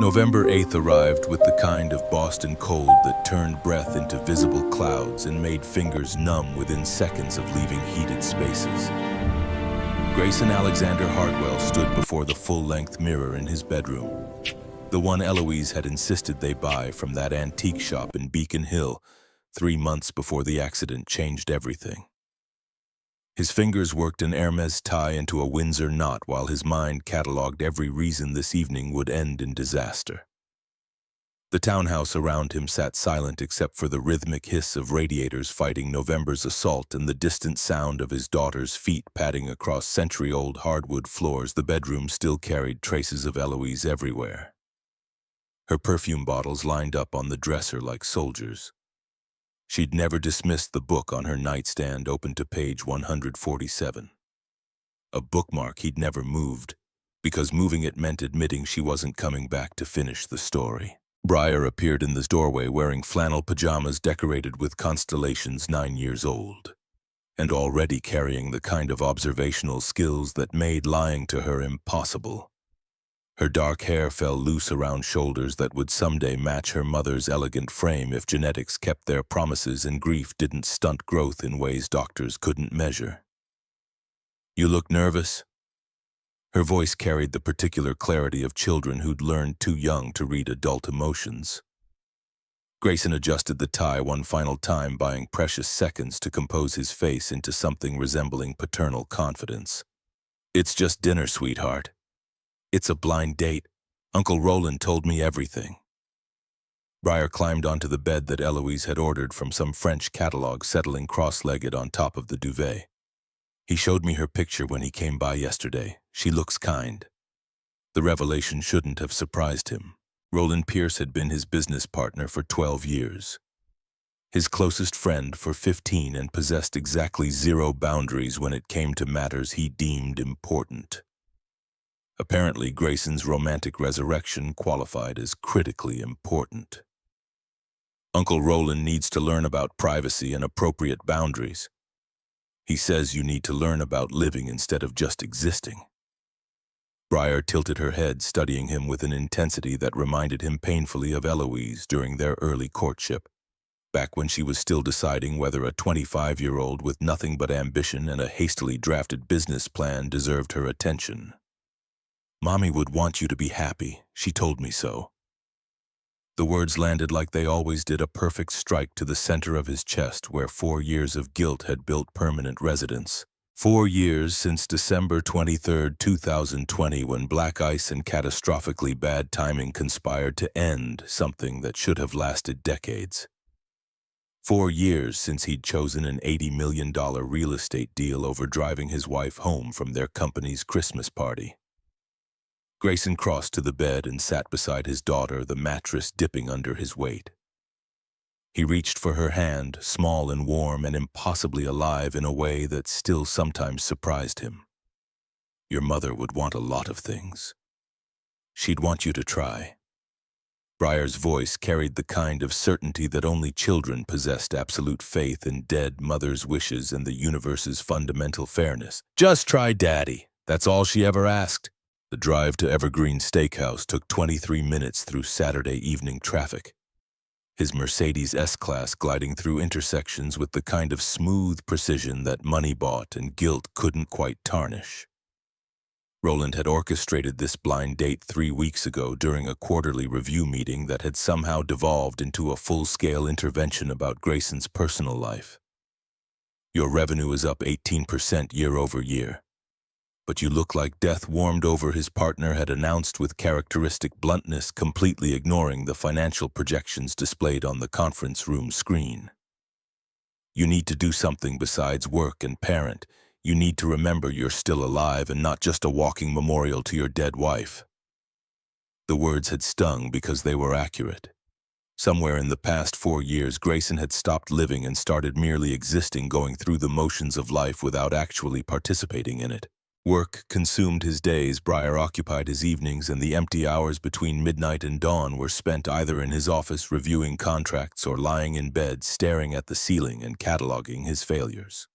November 8th arrived with the kind of Boston cold that turned breath into visible clouds and made fingers numb within seconds of leaving heated spaces. Grayson Alexander Hartwell stood before the full-length mirror in his bedroom, the one Eloise had insisted they buy from that antique shop in Beacon Hill 3 months before the accident changed everything. His fingers worked an Hermes tie into a Windsor knot while his mind catalogued every reason this evening would end in disaster. The townhouse around him sat silent except for the rhythmic hiss of radiators fighting November's assault and the distant sound of his daughter's feet padding across century-old hardwood floors. The bedroom still carried traces of Eloise everywhere. Her perfume bottles lined up on the dresser like soldiers. She'd never dismissed the book on her nightstand open to page 147. A bookmark he'd never moved, because moving it meant admitting she wasn't coming back to finish the story. Briar appeared in the doorway wearing flannel pajamas decorated with constellations 9 years old, and already carrying the kind of observational skills that made lying to her impossible. Her dark hair fell loose around shoulders that would someday match her mother's elegant frame if genetics kept their promises and grief didn't stunt growth in ways doctors couldn't measure. "You look nervous?" Her voice carried the particular clarity of children who'd learned too young to read adult emotions. Grayson adjusted the tie one final time, buying precious seconds to compose his face into something resembling paternal confidence. "It's just dinner, sweetheart. It's a blind date. Uncle Roland told me everything." Briar climbed onto the bed that Eloise had ordered from some French catalog, settling cross-legged on top of the duvet. "He showed me her picture when he came by yesterday. She looks kind." The revelation shouldn't have surprised him. Roland Pierce had been his business partner for 12 years. His closest friend for 15, and possessed exactly zero boundaries when it came to matters he deemed important. Apparently, Grayson's romantic resurrection qualified as critically important. "Uncle Roland needs to learn about privacy and appropriate boundaries. He says you need to learn about living instead of just existing." Briar tilted her head, studying him with an intensity that reminded him painfully of Eloise during their early courtship, back when she was still deciding whether a 25-year-old with nothing but ambition and a hastily drafted business plan deserved her attention. "Mommy would want you to be happy. She told me so." The words landed like they always did, a perfect strike to the center of his chest where 4 years of guilt had built permanent residence. 4 years since December 23, 2020, when black ice and catastrophically bad timing conspired to end something that should have lasted decades. 4 years since he'd chosen an $80 million real estate deal over driving his wife home from their company's Christmas party. Grayson crossed to the bed and sat beside his daughter, the mattress dipping under his weight. He reached for her hand, small and warm and impossibly alive in a way that still sometimes surprised him. "Your mother would want a lot of things. She'd want you to try." Briar's voice carried the kind of certainty that only children possessed, absolute faith in dead mothers' wishes and the universe's fundamental fairness. "Just try, Daddy." That's all she ever asked. The drive to Evergreen Steakhouse took 23 minutes through Saturday evening traffic, his Mercedes S-Class gliding through intersections with the kind of smooth precision that money bought and guilt couldn't quite tarnish. Roland had orchestrated this blind date 3 weeks ago during a quarterly review meeting that had somehow devolved into a full-scale intervention about Grayson's personal life. "Your revenue is up 18% year over year. But you look like death warmed over," his partner had announced with characteristic bluntness, completely ignoring the financial projections displayed on the conference room screen. "You need to do something besides work and parent. You need to remember you're still alive and not just a walking memorial to your dead wife." The words had stung because they were accurate. Somewhere in the past 4 years, Grayson had stopped living and started merely existing, going through the motions of life without actually participating in it. Work consumed his days, Briar occupied his evenings, and the empty hours between midnight and dawn were spent either in his office reviewing contracts or lying in bed staring at the ceiling and cataloging his failures.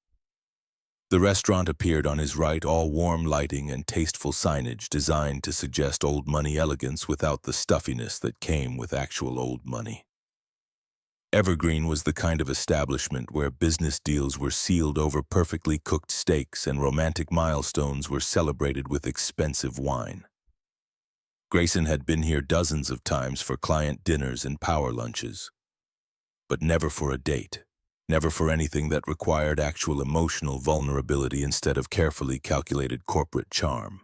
The restaurant appeared on his right, all warm lighting and tasteful signage designed to suggest old money elegance without the stuffiness that came with actual old money. Evergreen was the kind of establishment where business deals were sealed over perfectly cooked steaks and romantic milestones were celebrated with expensive wine. Grayson had been here dozens of times for client dinners and power lunches, but never for a date, never for anything that required actual emotional vulnerability instead of carefully calculated corporate charm.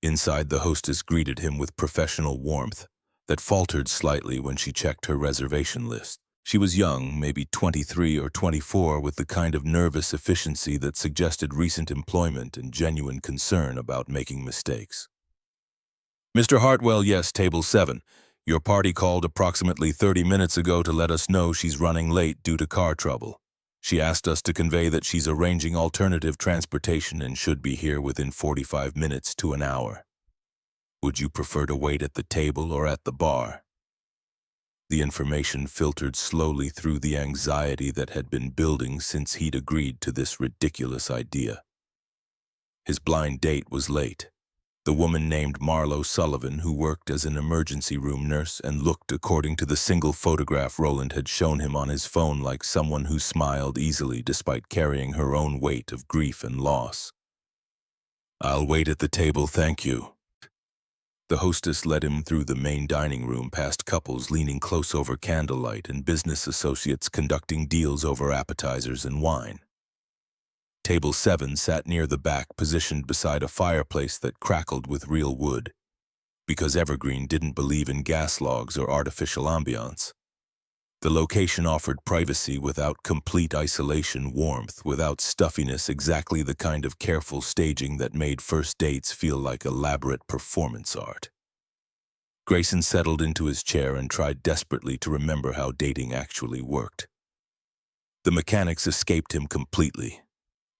Inside, the hostess greeted him with professional warmth that faltered slightly when she checked her reservation list. She was young, maybe 23 or 24, with the kind of nervous efficiency that suggested recent employment and genuine concern about making mistakes. "Mr. Hartwell, yes, table 7. Your party called approximately 30 minutes ago to let us know she's running late due to car trouble. She asked us to convey that she's arranging alternative transportation and should be here within 45 minutes to an hour. Would you prefer to wait at the table or at the bar?" The information filtered slowly through the anxiety that had been building since he'd agreed to this ridiculous idea. His blind date was late. The woman named Marlo Sullivan, who worked as an emergency room nurse and looked, according to the single photograph Roland had shown him on his phone, like someone who smiled easily despite carrying her own weight of grief and loss. "I'll wait at the table, thank you." The hostess led him through the main dining room past couples leaning close over candlelight and business associates conducting deals over appetizers and wine. Table 7 sat near the back, positioned beside a fireplace that crackled with real wood. Because Evergreen didn't believe in gas logs or artificial ambiance, the location offered privacy without complete isolation, warmth without stuffiness, exactly the kind of careful staging that made first dates feel like elaborate performance art. Grayson settled into his chair and tried desperately to remember how dating actually worked. The mechanics escaped him completely.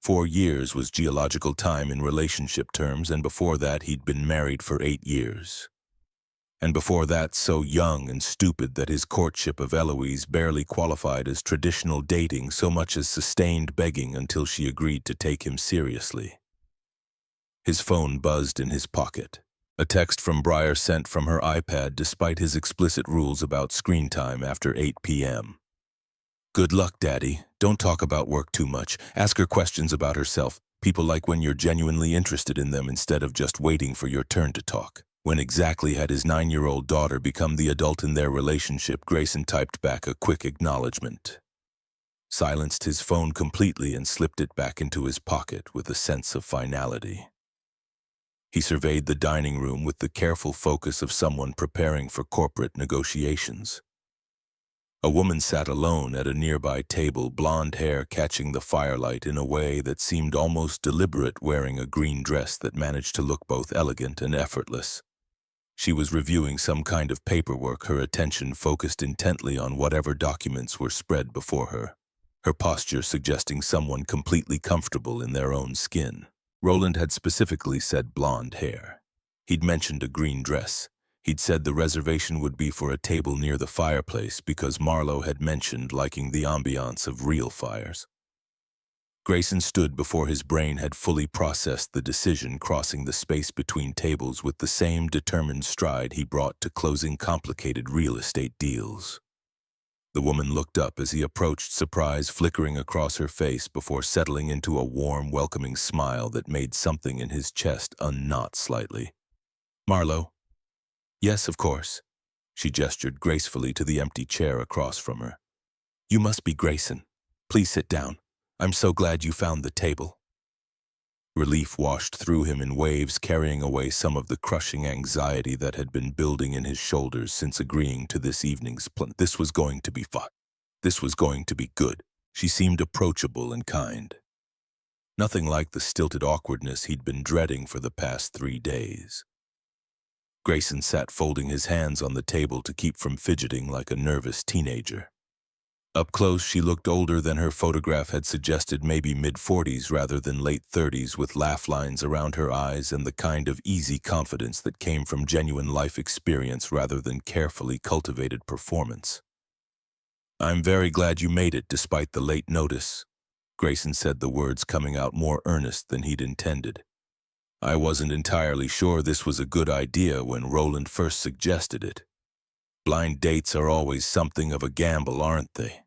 4 years was geological time in relationship terms, and before that he'd been married for 8 years. And before that, so young and stupid that his courtship of Eloise barely qualified as traditional dating so much as sustained begging until she agreed to take him seriously. His phone buzzed in his pocket. A text from Briar sent from her iPad despite his explicit rules about screen time after 8 p.m. "Good luck, Daddy. Don't talk about work too much. Ask her questions about herself. People like when you're genuinely interested in them instead of just waiting for your turn to talk." When exactly had his 9-year-old daughter become the adult in their relationship? Grayson typed back a quick acknowledgement, silenced his phone completely, and slipped it back into his pocket with a sense of finality. He surveyed the dining room with the careful focus of someone preparing for corporate negotiations. A woman sat alone at a nearby table, blonde hair catching the firelight in a way that seemed almost deliberate, wearing a green dress that managed to look both elegant and effortless. She was reviewing some kind of paperwork, her attention focused intently on whatever documents were spread before her, her posture suggesting someone completely comfortable in their own skin. Roland had specifically said blonde hair. He'd mentioned a green dress. He'd said the reservation would be for a table near the fireplace because Marlo had mentioned liking the ambiance of real fires. Grayson stood before his brain had fully processed the decision, crossing the space between tables with the same determined stride he brought to closing complicated real estate deals. The woman looked up as he approached, surprise flickering across her face before settling into a warm, welcoming smile that made something in his chest unknot slightly. "Marlo?" "Yes, of course." She gestured gracefully to the empty chair across from her. "You must be Grayson. Please sit down. I'm so glad you found the table." Relief washed through him in waves, carrying away some of the crushing anxiety that had been building in his shoulders since agreeing to this evening's plan. This was going to be fun. This was going to be good. She seemed approachable and kind. Nothing like the stilted awkwardness he'd been dreading for the past 3 days. Grayson sat folding his hands on the table to keep from fidgeting like a nervous teenager. Up close, she looked older than her photograph had suggested, maybe mid-40s rather than late 30s, with laugh lines around her eyes and the kind of easy confidence that came from genuine life experience rather than carefully cultivated performance. "I'm very glad you made it despite the late notice." Grayson said, the words coming out more earnest than he'd intended. I wasn't entirely sure this was a good idea when Roland first suggested it. Blind dates are always something of a gamble, aren't they?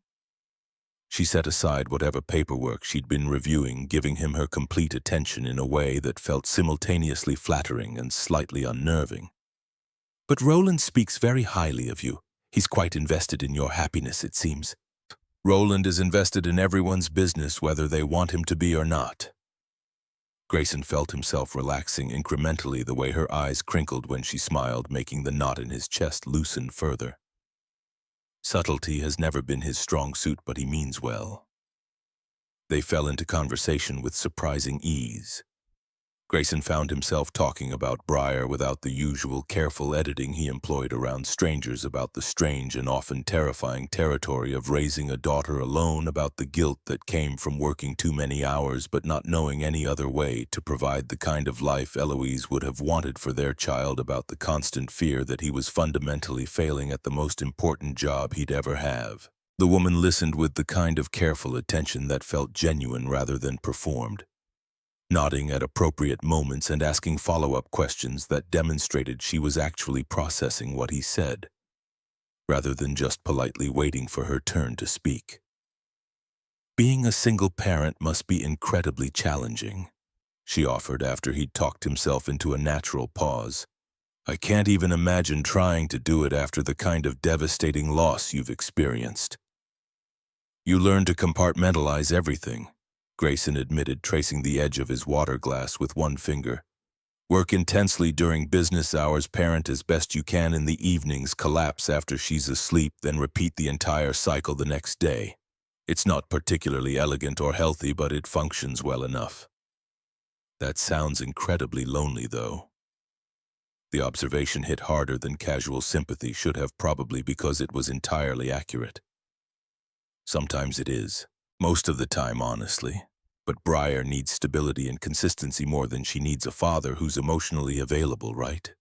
She set aside whatever paperwork she'd been reviewing, giving him her complete attention in a way that felt simultaneously flattering and slightly unnerving. But Roland speaks very highly of you. He's quite invested in your happiness, it seems. Roland is invested in everyone's business, whether they want him to be or not. Grayson felt himself relaxing incrementally, the way her eyes crinkled when she smiled, making the knot in his chest loosen further. Subtlety has never been his strong suit, but he means well. They fell into conversation with surprising ease. Grayson found himself talking about Briar without the usual careful editing he employed around strangers, about the strange and often terrifying territory of raising a daughter alone, about the guilt that came from working too many hours but not knowing any other way to provide the kind of life Eloise would have wanted for their child, about the constant fear that he was fundamentally failing at the most important job he'd ever have. The woman listened with the kind of careful attention that felt genuine rather than performed, nodding at appropriate moments and asking follow-up questions that demonstrated she was actually processing what he said, rather than just politely waiting for her turn to speak. Being a single parent must be incredibly challenging, she offered after he'd talked himself into a natural pause. I can't even imagine trying to do it after the kind of devastating loss you've experienced. You learn to compartmentalize everything, Grayson admitted, tracing the edge of his water glass with one finger. Work intensely during business hours, parent as best you can in the evenings, collapse after she's asleep, then repeat the entire cycle the next day. It's not particularly elegant or healthy, but it functions well enough. That sounds incredibly lonely, though. The observation hit harder than casual sympathy should have, probably because it was entirely accurate. Sometimes it is. Most of the time, honestly. But Briar needs stability and consistency more than she needs a father who's emotionally available, right?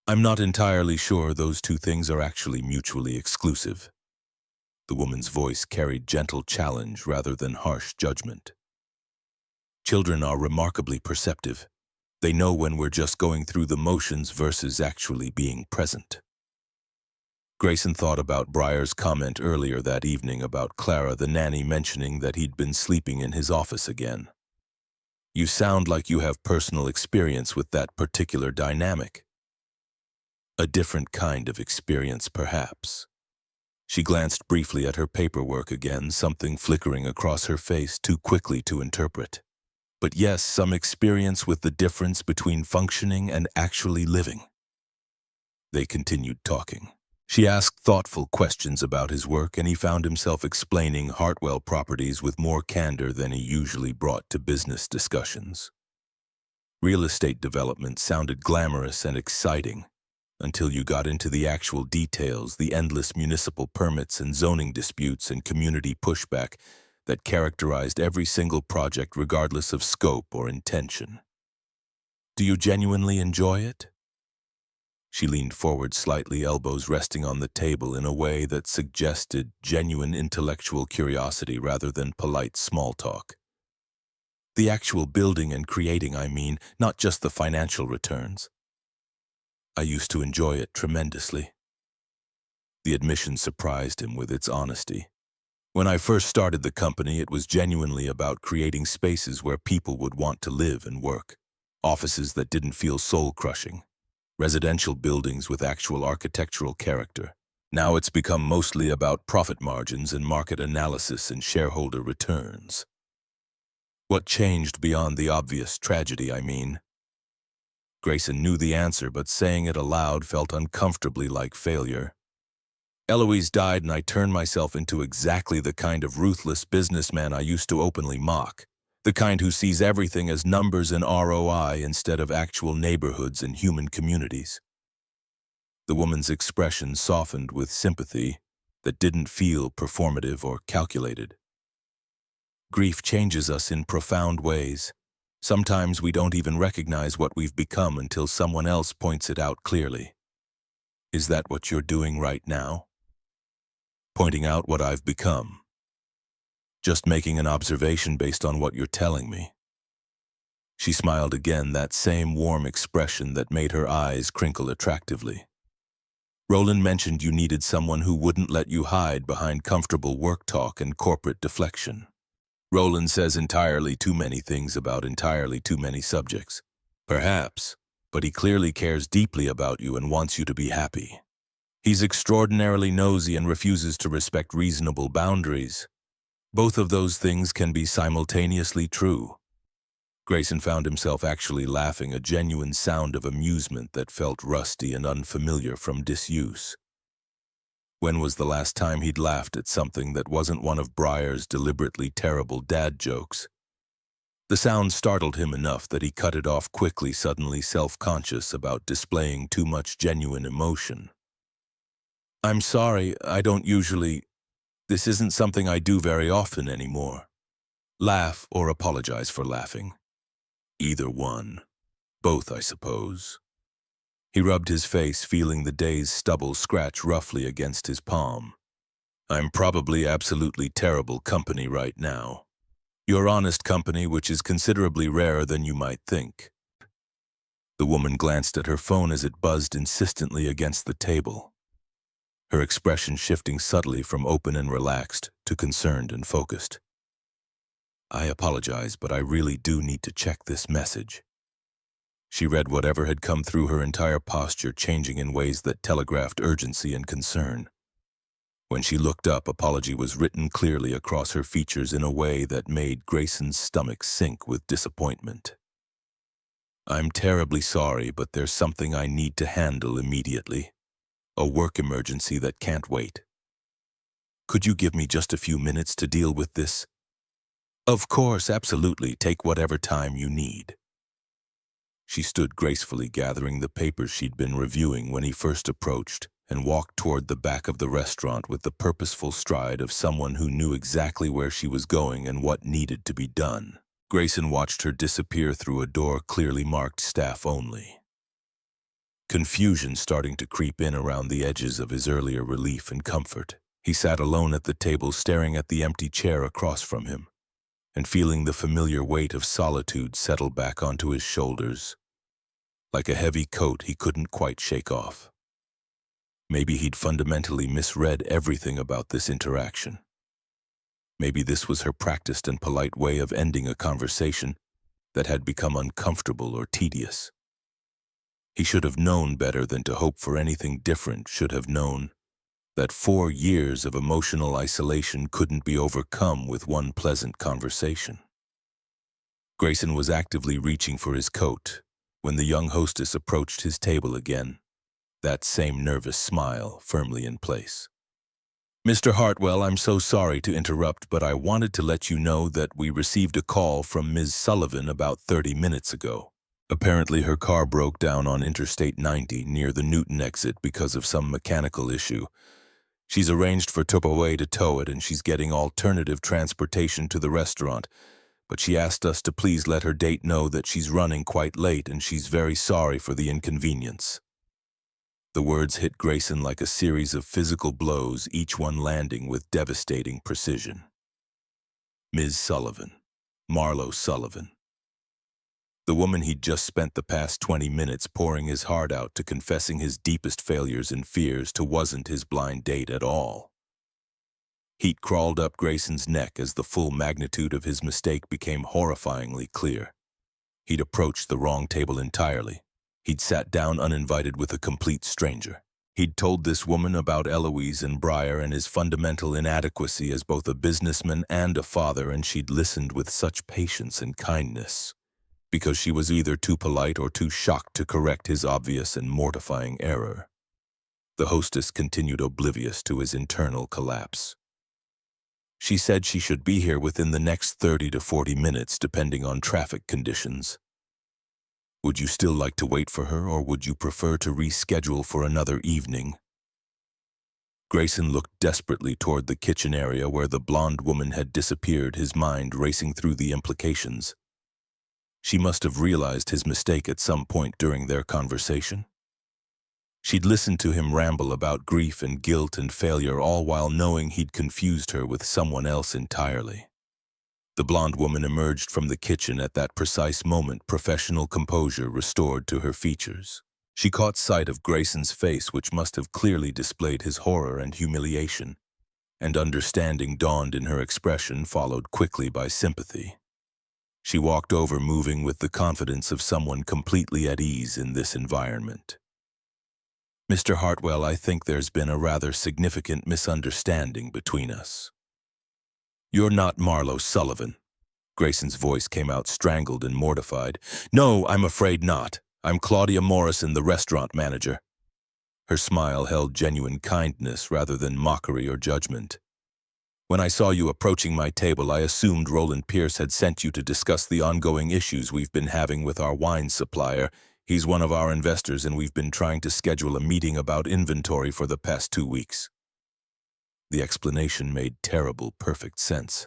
I'm not entirely sure those two things are actually mutually exclusive. The woman's voice carried gentle challenge rather than harsh judgment. Children are remarkably perceptive. They know when we're just going through the motions versus actually being present. Grayson thought about Briar's comment earlier that evening about Clara, the nanny, mentioning that he'd been sleeping in his office again. You sound like you have personal experience with that particular dynamic. A different kind of experience, perhaps. She glanced briefly at her paperwork again, something flickering across her face too quickly to interpret. But yes, some experience with the difference between functioning and actually living. They continued talking. She asked thoughtful questions about his work, and he found himself explaining Hartwell Properties with more candor than he usually brought to business discussions. Real estate development sounded glamorous and exciting, until you got into the actual details, the endless municipal permits and zoning disputes and community pushback that characterized every single project regardless of scope or intention. Do you genuinely enjoy it? She leaned forward slightly, elbows resting on the table in a way that suggested genuine intellectual curiosity rather than polite small talk. The actual building and creating, I mean, not just the financial returns. I used to enjoy it tremendously. The admission surprised him with its honesty. When I first started the company, it was genuinely about creating spaces where people would want to live and work. Offices that didn't feel soul-crushing. Residential buildings with actual architectural character. Now it's become mostly about profit margins and market analysis and shareholder returns. What changed beyond the obvious tragedy, I mean? Grayson knew the answer, but saying it aloud felt uncomfortably like failure. Eloise died, and I turned myself into exactly the kind of ruthless businessman I used to openly mock. The kind who sees everything as numbers and ROI instead of actual neighborhoods and human communities. The woman's expression softened with sympathy that didn't feel performative or calculated. Grief changes us in profound ways. Sometimes we don't even recognize what we've become until someone else points it out clearly. Is that what you're doing right now? Pointing out what I've become. Just making an observation based on what you're telling me. She smiled again, that same warm expression that made her eyes crinkle attractively. Roland mentioned you needed someone who wouldn't let you hide behind comfortable work talk and corporate deflection. Roland says entirely too many things about entirely too many subjects. Perhaps, but he clearly cares deeply about you and wants you to be happy. He's extraordinarily nosy and refuses to respect reasonable boundaries. Both of those things can be simultaneously true. Grayson found himself actually laughing, a genuine sound of amusement that felt rusty and unfamiliar from disuse. When was the last time he'd laughed at something that wasn't one of Briar's deliberately terrible dad jokes? The sound startled him enough that he cut it off quickly, suddenly self-conscious about displaying too much genuine emotion. "I'm sorry, I don't usually... This isn't something I do very often anymore. Laugh or apologize for laughing. Either one. Both, I suppose." He rubbed his face, feeling the day's stubble scratch roughly against his palm. "I'm probably absolutely terrible company right now. You're honest company, which is considerably rarer than you might think." The woman glanced at her phone as it buzzed insistently against the table, her expression shifting subtly from open and relaxed to concerned and focused. "I apologize, but I really do need to check this message." She read whatever had come through, her entire posture changing in ways that telegraphed urgency and concern. When she looked up, apology was written clearly across her features in a way that made Grayson's stomach sink with disappointment. "I'm terribly sorry, but there's something I need to handle immediately. A work emergency that can't wait. Could you give me just a few minutes to deal with this?" "Of course, absolutely. Take whatever time you need." She stood gracefully, gathering the papers she'd been reviewing when he first approached, and walked toward the back of the restaurant with the purposeful stride of someone who knew exactly where she was going and what needed to be done. Grayson watched her disappear through a door clearly marked staff only. Confusion starting to creep in around the edges of his earlier relief and comfort. He sat alone at the table, staring at the empty chair across from him, and feeling the familiar weight of solitude settle back onto his shoulders, like a heavy coat he couldn't quite shake off. Maybe he'd fundamentally misread everything about this interaction. Maybe this was her practiced and polite way of ending a conversation that had become uncomfortable or tedious. He should have known better than to hope for anything different, should have known that 4 years of emotional isolation couldn't be overcome with one pleasant conversation. Grayson was actively reaching for his coat when the young hostess approached his table again, that same nervous smile firmly in place. "Mr. Hartwell, I'm so sorry to interrupt, but I wanted to let you know that we received a call from Ms. Sullivan about 30 minutes ago. Apparently her car broke down on Interstate 90 near the Newton exit because of some mechanical issue. She's arranged for Tupperway to tow it, and she's getting alternative transportation to the restaurant, but she asked us to please let her date know that she's running quite late and she's very sorry for the inconvenience." The words hit Grayson like a series of physical blows, each one landing with devastating precision. Ms. Sullivan. Marlo Sullivan. The woman he'd just spent the past 20 minutes pouring his heart out to, confessing his deepest failures and fears to, wasn't his blind date at all. Heat crawled up Grayson's neck as the full magnitude of his mistake became horrifyingly clear. He'd approached the wrong table entirely. He'd sat down uninvited with a complete stranger. He'd told this woman about Eloise and Briar and his fundamental inadequacy as both a businessman and a father, and she'd listened with such patience and kindness, because she was either too polite or too shocked to correct his obvious and mortifying error. The hostess continued, oblivious to his internal collapse. She said she should be here within the next 30 to 40 minutes, depending on traffic conditions. Would you still like to wait for her, or would you prefer to reschedule for another evening? Grayson looked desperately toward the kitchen area where the blonde woman had disappeared, his mind racing through the implications. She must have realized his mistake at some point during their conversation. She'd listened to him ramble about grief and guilt and failure, all while knowing he'd confused her with someone else entirely. The blonde woman emerged from the kitchen at that precise moment, professional composure restored to her features. She caught sight of Grayson's face, which must have clearly displayed his horror and humiliation, and understanding dawned in her expression, followed quickly by sympathy. She walked over, moving with the confidence of someone completely at ease in this environment. "Mr. Hartwell, I think there's been a rather significant misunderstanding between us." "You're not Marlo Sullivan." Grayson's voice came out strangled and mortified. "No, I'm afraid not. I'm Claudia Morrison, the restaurant manager." Her smile held genuine kindness rather than mockery or judgment. "When I saw you approaching my table, I assumed Roland Pierce had sent you to discuss the ongoing issues we've been having with our wine supplier. He's one of our investors, and we've been trying to schedule a meeting about inventory for the past 2 weeks." The explanation made terrible, perfect sense.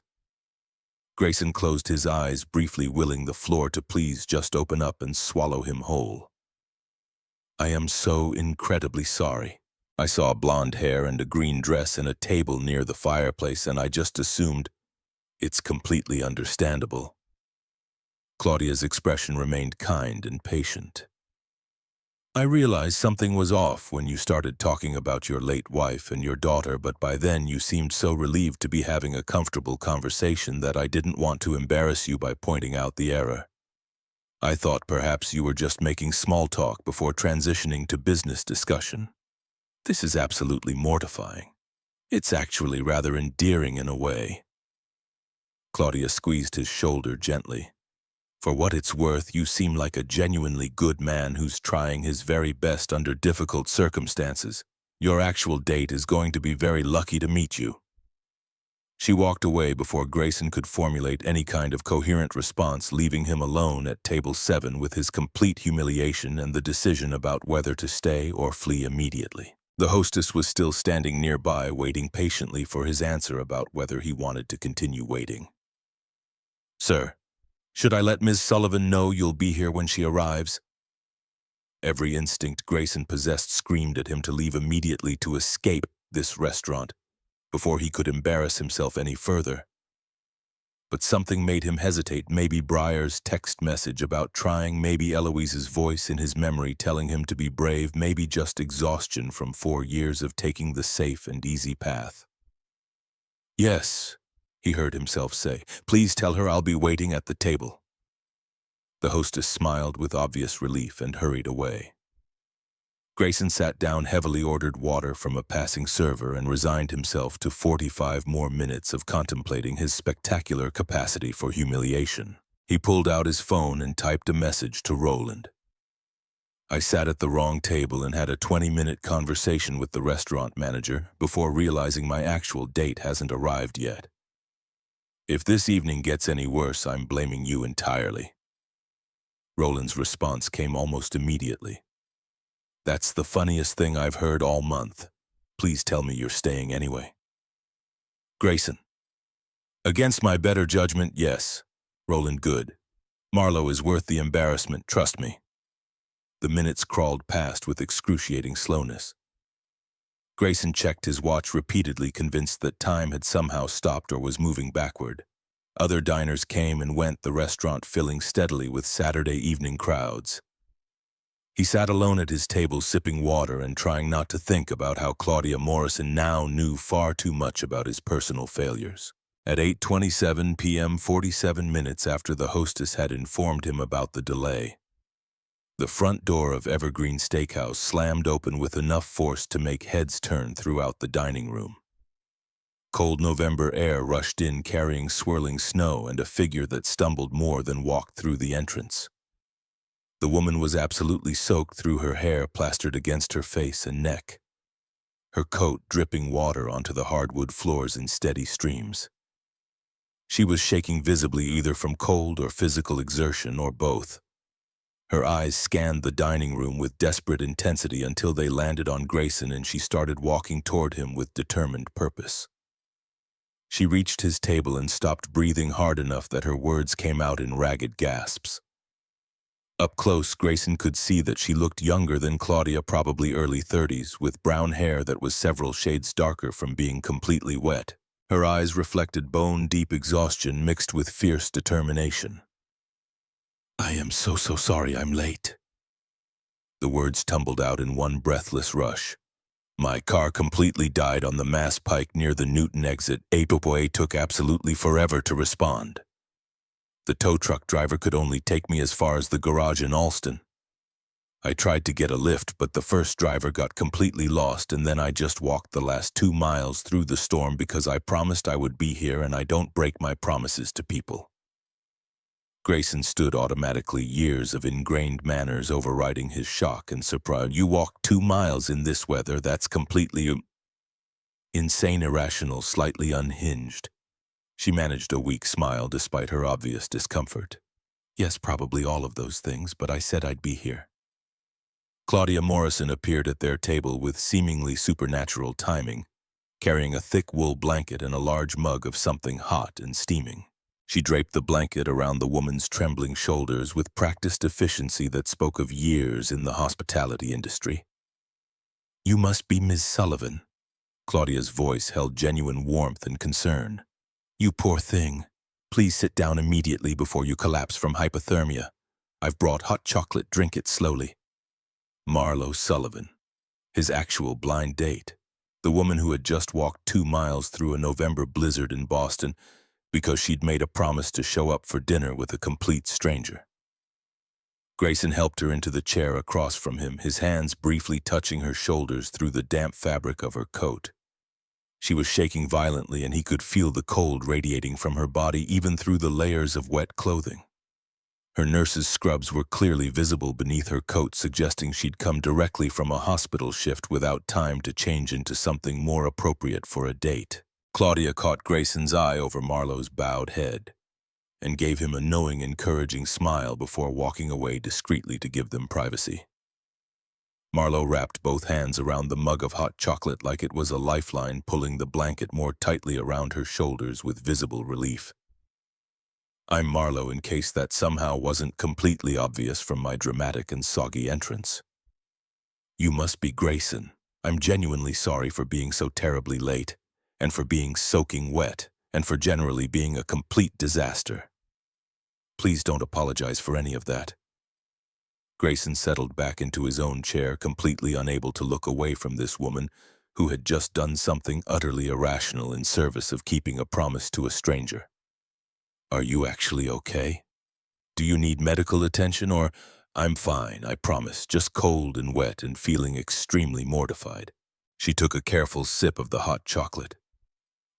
Grayson closed his eyes, briefly willing the floor to please just open up and swallow him whole. "I am so incredibly sorry. I saw blonde hair and a green dress and a table near the fireplace, and I just assumed. It's completely understandable." Claudia's expression remained kind and patient. "I realized something was off when you started talking about your late wife and your daughter, but by then you seemed so relieved to be having a comfortable conversation that I didn't want to embarrass you by pointing out the error. I thought perhaps you were just making small talk before transitioning to business discussion. This is absolutely mortifying. It's actually rather endearing in a way." Claudia squeezed his shoulder gently. "For what it's worth, you seem like a genuinely good man who's trying his very best under difficult circumstances. Your actual date is going to be very lucky to meet you." She walked away before Grayson could formulate any kind of coherent response, leaving him alone at table 7 with his complete humiliation and the decision about whether to stay or flee immediately. The hostess was still standing nearby, waiting patiently for his answer about whether he wanted to continue waiting. "Sir, should I let Ms. Sullivan know you'll be here when she arrives?" Every instinct Grayson possessed screamed at him to leave immediately, to escape this restaurant before he could embarrass himself any further. But something made him hesitate. Maybe Briar's text message about trying, maybe Eloise's voice in his memory telling him to be brave, maybe just exhaustion from 4 years of taking the safe and easy path. "Yes," he heard himself say. "Please tell her I'll be waiting at the table." The hostess smiled with obvious relief and hurried away. Grayson sat down, heavily ordered water from a passing server, and resigned himself to 45 more minutes of contemplating his spectacular capacity for humiliation. He pulled out his phone and typed a message to Roland. "I sat at the wrong table and had a 20-minute conversation with the restaurant manager before realizing my actual date hasn't arrived yet. If this evening gets any worse, I'm blaming you entirely." Roland's response came almost immediately. "That's the funniest thing I've heard all month. Please tell me you're staying anyway." Grayson: "Against my better judgment, yes." Roland: "Good. Marlo is worth the embarrassment, trust me." The minutes crawled past with excruciating slowness. Grayson checked his watch repeatedly, convinced that time had somehow stopped or was moving backward. Other diners came and went, the restaurant filling steadily with Saturday evening crowds. He sat alone at his table, sipping water and trying not to think about how Claudia Morrison now knew far too much about his personal failures. At 8:27 p.m., 47 minutes after the hostess had informed him about the delay, the front door of Evergreen Steakhouse slammed open with enough force to make heads turn throughout the dining room. Cold November air rushed in, carrying swirling snow and a figure that stumbled more than walked through the entrance. The woman was absolutely soaked through, her hair plastered against her face and neck, her coat dripping water onto the hardwood floors in steady streams. She was shaking visibly, either from cold or physical exertion, or both. Her eyes scanned the dining room with desperate intensity until they landed on Grayson, and she started walking toward him with determined purpose. She reached his table and stopped breathing hard enough that her words came out in ragged gasps. Up close, Grayson could see that she looked younger than Claudia, probably early 30s, with brown hair that was several shades darker from being completely wet. Her eyes reflected bone-deep exhaustion mixed with fierce determination. "I am so sorry I'm late." The words tumbled out in one breathless rush. "My car completely died on the Mass Pike near the Newton exit. It took absolutely forever to respond. The tow truck driver could only take me as far as the garage in Alston. I tried to get a lift, but the first driver got completely lost, and then I just walked the last 2 miles through the storm because I promised I would be here, and I don't break my promises to people." Grayson stood automatically, years of ingrained manners overriding his shock and surprise. "You walked 2 miles in this weather? That's completely insane, irrational, slightly unhinged." She managed a weak smile despite her obvious discomfort. "Yes, probably all of those things, but I said I'd be here." Claudia Morrison appeared at their table with seemingly supernatural timing, carrying a thick wool blanket and a large mug of something hot and steaming. She draped the blanket around the woman's trembling shoulders with practiced efficiency that spoke of years in the hospitality industry. "You must be Ms. Sullivan." Claudia's voice held genuine warmth and concern. "You poor thing. Please sit down immediately before you collapse from hypothermia. I've brought hot chocolate. Drink it slowly." Marlo Sullivan. His actual blind date. The woman who had just walked 2 miles through a November blizzard in Boston because she'd made a promise to show up for dinner with a complete stranger. Grayson helped her into the chair across from him, his hands briefly touching her shoulders through the damp fabric of her coat. She was shaking violently, and he could feel the cold radiating from her body even through the layers of wet clothing. Her nurse's scrubs were clearly visible beneath her coat, suggesting she'd come directly from a hospital shift without time to change into something more appropriate for a date. Claudia caught Grayson's eye over Marlo's bowed head and gave him a knowing, encouraging smile before walking away discreetly to give them privacy. Marlo wrapped both hands around the mug of hot chocolate like it was a lifeline, pulling the blanket more tightly around her shoulders with visible relief. "I'm Marlo, in case that somehow wasn't completely obvious from my dramatic and soggy entrance. You must be Grayson. I'm genuinely sorry for being so terribly late, and for being soaking wet, and for generally being a complete disaster. Please don't apologize for any of that." Grayson settled back into his own chair, completely unable to look away from this woman who had just done something utterly irrational in service of keeping a promise to a stranger. "Are you actually okay? Do you need medical attention, or—" "I'm fine, I promise, just cold and wet and feeling extremely mortified." She took a careful sip of the hot chocolate,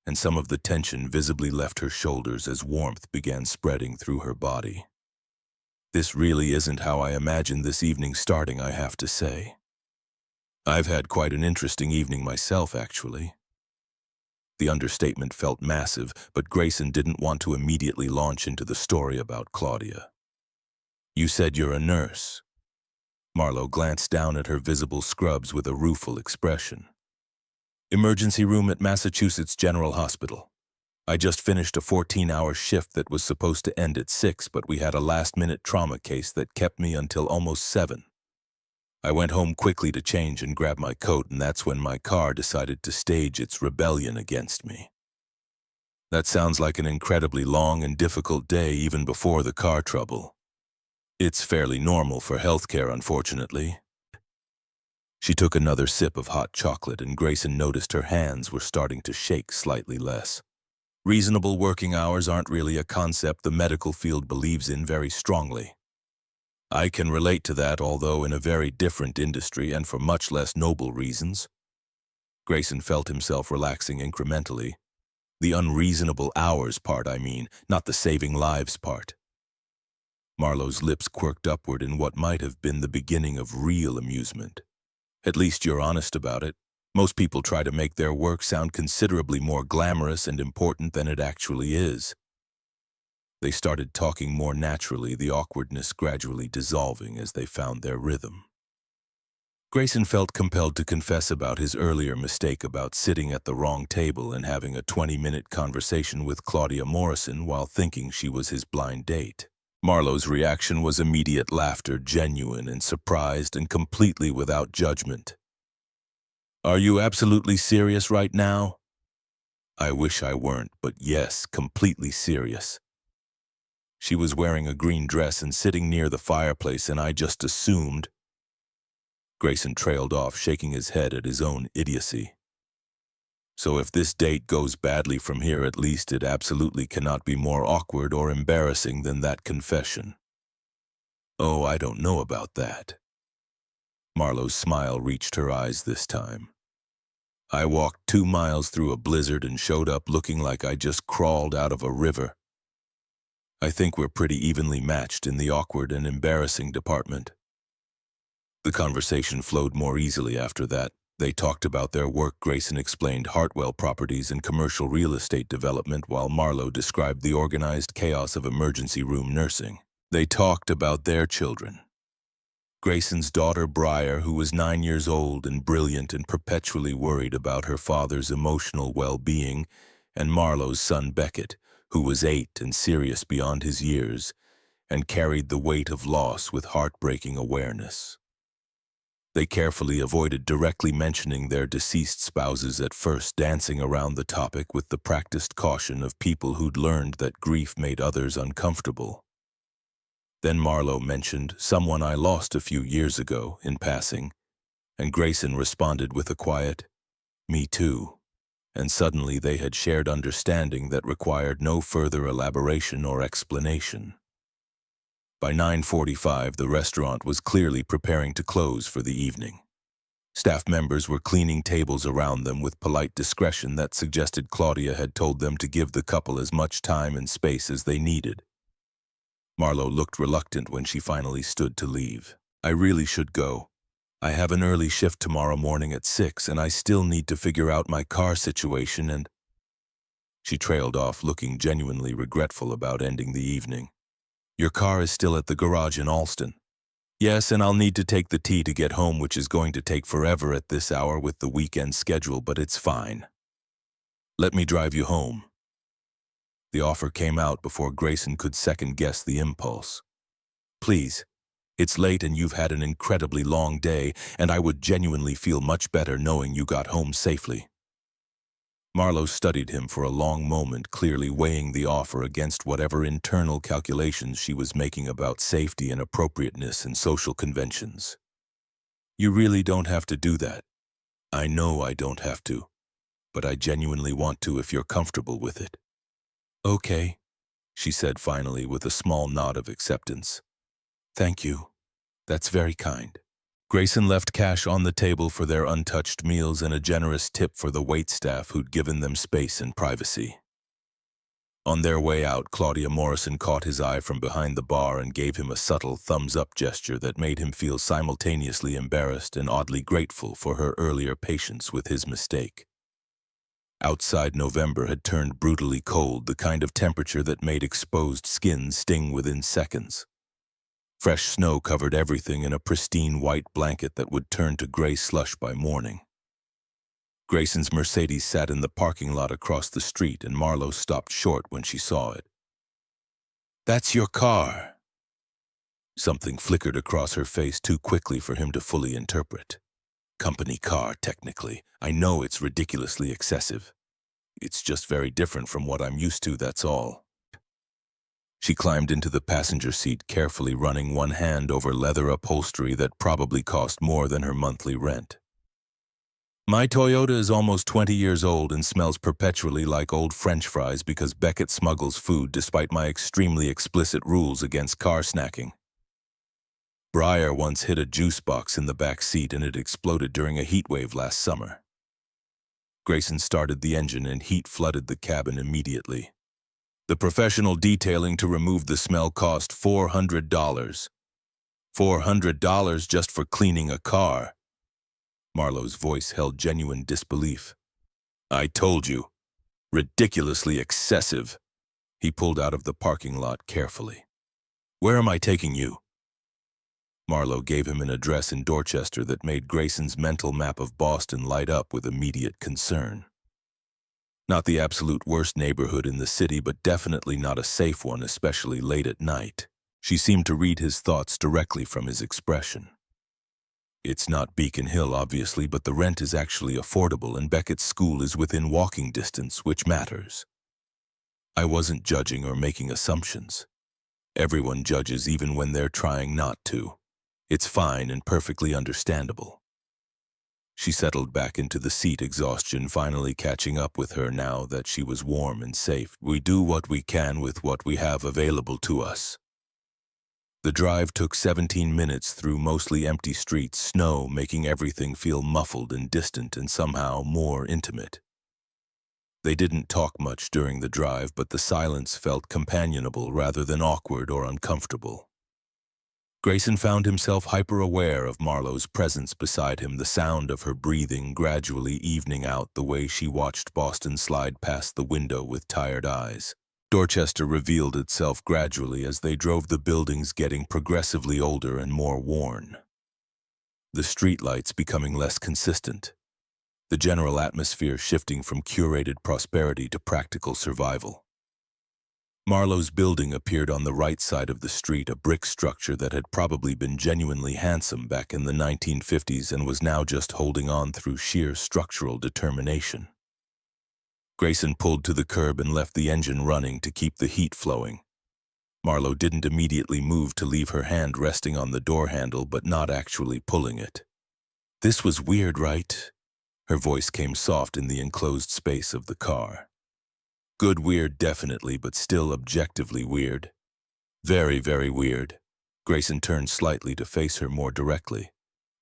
and some of the tension visibly left her shoulders as warmth began spreading through her body. "This really isn't how I imagined this evening starting, I have to say. I've had quite an interesting evening myself, actually." The understatement felt massive, but Grayson didn't want to immediately launch into the story about Claudia. "You said you're a nurse." Marlo glanced down at her visible scrubs with a rueful expression. "Emergency room at Massachusetts General Hospital. I just finished a 14-hour shift that was supposed to end at 6, but we had a last-minute trauma case that kept me until almost 7. I went home quickly to change and grab my coat, and that's when my car decided to stage its rebellion against me." "That sounds like an incredibly long and difficult day even before the car trouble." "It's fairly normal for healthcare, unfortunately." She took another sip of hot chocolate, and Grayson noticed her hands were starting to shake slightly less. "Reasonable working hours aren't really a concept the medical field believes in very strongly. I can relate to that, although in a very different industry and for much less noble reasons." Grayson felt himself relaxing incrementally. The unreasonable hours part, I mean, not the saving lives part. Marlo's lips quirked upward in what might have been the beginning of real amusement. "At least you're honest about it. Most people try to make their work sound considerably more glamorous and important than it actually is." They started talking more naturally, the awkwardness gradually dissolving as they found their rhythm. Grayson felt compelled to confess about his earlier mistake about sitting at the wrong table and having a 20-minute conversation with Claudia Morrison while thinking she was his blind date. Marlo's reaction was immediate laughter, genuine and surprised and completely without judgment. "Are you absolutely serious right now?" I wish I weren't, but yes, completely serious. She was wearing a green dress and sitting near the fireplace, and I just assumed. Grayson trailed off, shaking his head at his own idiocy. So if this date goes badly from here, at least it absolutely cannot be more awkward or embarrassing than that confession. Oh, I don't know about that. Marlowe's smile reached her eyes this time. I walked 2 miles through a blizzard and showed up looking like I just crawled out of a river. I think we're pretty evenly matched in the awkward and embarrassing department. The conversation flowed more easily after that. They talked about their work. Grayson explained Hartwell Properties and commercial real estate development, while Marlowe described the organized chaos of emergency room nursing. They talked about their children. Grayson's daughter, Briar, who was 9 years old and brilliant and perpetually worried about her father's emotional well-being, and Marlowe's son, Beckett, who was 8 and serious beyond his years, and carried the weight of loss with heartbreaking awareness. They carefully avoided directly mentioning their deceased spouses at first, dancing around the topic with the practiced caution of people who'd learned that grief made others uncomfortable. Then Marlowe mentioned someone I lost a few years ago in passing, and Grayson responded with a quiet, "Me too," and suddenly they had shared understanding that required no further elaboration or explanation. By 9:45, the restaurant was clearly preparing to close for the evening. Staff members were cleaning tables around them with polite discretion that suggested Claudia had told them to give the couple as much time and space as they needed. Marlowe looked reluctant when she finally stood to leave. "I really should go. I have an early shift tomorrow morning at 6, and I still need to figure out my car situation and—" She trailed off, looking genuinely regretful about ending the evening. "Your car is still at the garage in Alston." "Yes, and I'll need to take the T to get home, which is going to take forever at this hour with the weekend schedule, but it's fine. Let me drive you home." The offer came out before Grayson could second-guess the impulse. "Please, it's late and you've had an incredibly long day, and I would genuinely feel much better knowing you got home safely." Marlowe studied him for a long moment, clearly weighing the offer against whatever internal calculations she was making about safety and appropriateness and social conventions. "You really don't have to do that." "I know I don't have to, but I genuinely want to if you're comfortable with it." "Okay," she said finally with a small nod of acceptance. "Thank you. That's very kind." Grayson left cash on the table for their untouched meals and a generous tip for the waitstaff who'd given them space and privacy. On their way out, Claudia Morrison caught his eye from behind the bar and gave him a subtle thumbs-up gesture that made him feel simultaneously embarrassed and oddly grateful for her earlier patience with his mistake. Outside, November had turned brutally cold, the kind of temperature that made exposed skin sting within seconds. Fresh snow covered everything in a pristine white blanket that would turn to gray slush by morning. Grayson's Mercedes sat in the parking lot across the street, and Marlowe stopped short when she saw it. "That's your car." Something flickered across her face too quickly for him to fully interpret. "Company car, technically. I know it's ridiculously excessive. It's just very different from what I'm used to, that's all." She climbed into the passenger seat, carefully running one hand over leather upholstery that probably cost more than her monthly rent. "My Toyota is almost 20 years old and smells perpetually like old French fries because Beckett smuggles food despite my extremely explicit rules against car snacking. Briar once hid a juice box in the back seat and it exploded during a heat wave last summer." Grayson started the engine and heat flooded the cabin immediately. "The professional detailing to remove the smell cost $400. $400 just for cleaning a car." Marlowe's voice held genuine disbelief. "I told you. Ridiculously excessive." He pulled out of the parking lot carefully. "Where am I taking you?" Marlowe gave him an address in Dorchester that made Grayson's mental map of Boston light up with immediate concern. Not the absolute worst neighborhood in the city, but definitely not a safe one, especially late at night. She seemed to read his thoughts directly from his expression. It's not Beacon Hill, obviously, but the rent is actually affordable and Beckett's school is within walking distance, which matters. I wasn't judging or making assumptions. Everyone judges even when they're trying not to. It's fine and perfectly understandable. She settled back into the seat, exhaustion finally catching up with her now that she was warm and safe. We do what we can with what we have available to us. The drive took 17 minutes through mostly empty streets, snow making everything feel muffled and distant and somehow more intimate. They didn't talk much during the drive, but the silence felt companionable rather than awkward or uncomfortable. Grayson found himself hyper-aware of Marlowe's presence beside him, the sound of her breathing gradually evening out the way she watched Boston slide past the window with tired eyes. Dorchester revealed itself gradually as they drove, the buildings getting progressively older and more worn. The streetlights becoming less consistent. The general atmosphere shifting from curated prosperity to practical survival. Marlowe's building appeared on the right side of the street, a brick structure that had probably been genuinely handsome back in the 1950s and was now just holding on through sheer structural determination. Grayson pulled to the curb and left the engine running to keep the heat flowing. Marlowe didn't immediately move to leave her hand resting on the door handle but not actually pulling it. "This was weird, right?" Her voice came soft in the enclosed space of the car. "Good weird, definitely, but still objectively weird. Very, very weird." Grayson turned slightly to face her more directly.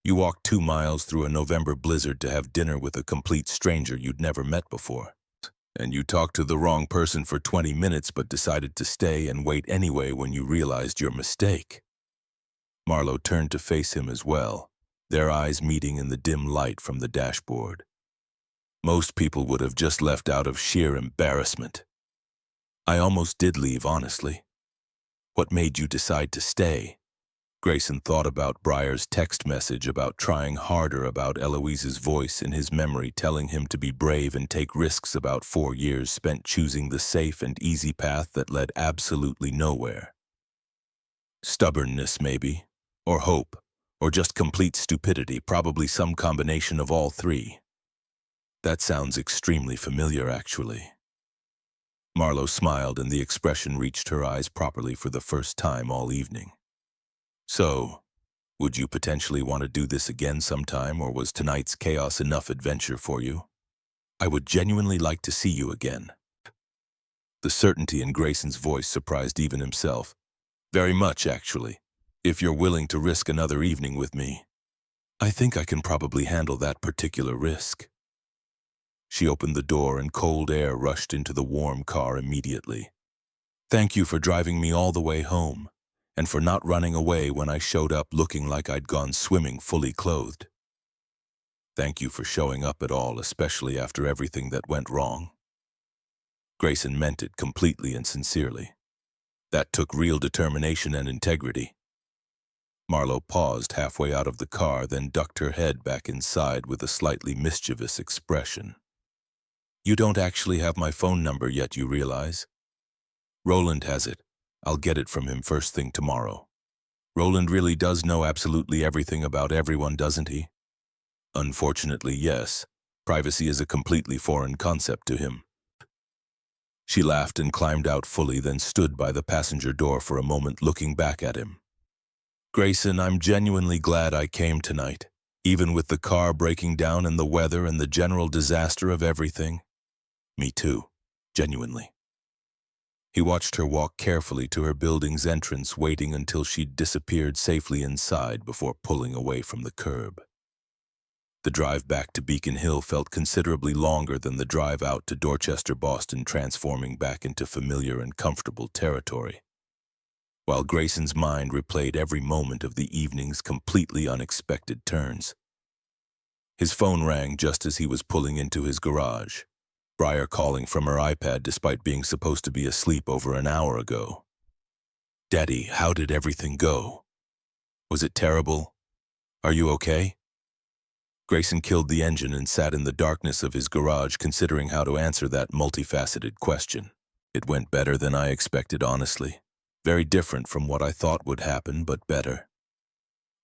"You walked 2 miles through a November blizzard to have dinner with a complete stranger you'd never met before. And you talked to the wrong person for 20 minutes but decided to stay and wait anyway when you realized your mistake." Marlowe turned to face him as well, their eyes meeting in the dim light from the dashboard. "Most people would have just left out of sheer embarrassment. I almost did leave, honestly." "What made you decide to stay?" Grayson thought about Breyer's text message, about trying harder, about Eloise's voice in his memory telling him to be brave and take risks, about 4 years spent choosing the safe and easy path that led absolutely nowhere. Stubbornness, maybe, or hope, or just complete stupidity, probably some combination of all three. "That sounds extremely familiar, actually." Marlowe smiled and the expression reached her eyes properly for the first time all evening. "So, would you potentially want to do this again sometime, or was tonight's chaos enough adventure for you?" "I would genuinely like to see you again." The certainty in Grayson's voice surprised even himself. "Very much, actually, if you're willing to risk another evening with me." "I think I can probably handle that particular risk." She opened the door and cold air rushed into the warm car immediately. "Thank you for driving me all the way home, and for not running away when I showed up looking like I'd gone swimming fully clothed. Thank you for showing up at all, especially after everything that went wrong." Grayson meant it completely and sincerely. That took real determination and integrity. Marlowe paused halfway out of the car, then ducked her head back inside with a slightly mischievous expression. "You don't actually have my phone number yet, you realize?" "Roland has it. I'll get it from him first thing tomorrow." "Roland really does know absolutely everything about everyone, doesn't he?" "Unfortunately, yes. Privacy is a completely foreign concept to him." She laughed and climbed out fully, then stood by the passenger door for a moment looking back at him. "Grayson, I'm genuinely glad I came tonight, even with the car breaking down and the weather and the general disaster of everything." "Me too, genuinely." He watched her walk carefully to her building's entrance, waiting until she'd disappeared safely inside before pulling away from the curb. The drive back to Beacon Hill felt considerably longer than the drive out to Dorchester, Boston, transforming back into familiar and comfortable territory. While Grayson's mind replayed every moment of the evening's completely unexpected turns. His phone rang just as he was pulling into his garage. Breyer calling from her iPad despite being supposed to be asleep over an hour ago. "Daddy, how did everything go? Was it terrible? Are you okay?" Grayson killed the engine and sat in the darkness of his garage considering how to answer that multifaceted question. "It went better than I expected, honestly. Very different from what I thought would happen, but better."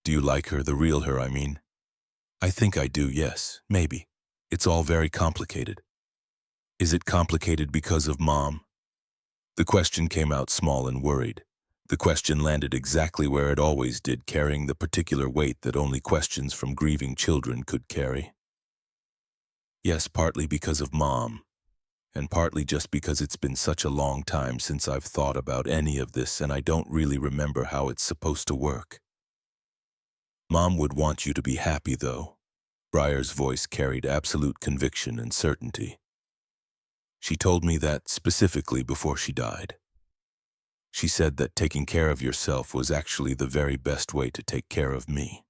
Do you like her, the real her, I mean? I think I do, yes, maybe. It's all very complicated. Is it complicated because of Mom? The question came out small and worried. The question landed exactly where it always did, carrying the particular weight that only questions from grieving children could carry. Yes, partly because of Mom, and partly just because it's been such a long time since I've thought about any of this and I don't really remember how it's supposed to work. Mom would want you to be happy, though. Briar's voice carried absolute conviction and certainty. She told me that specifically before she died. She said that taking care of yourself was actually the very best way to take care of me.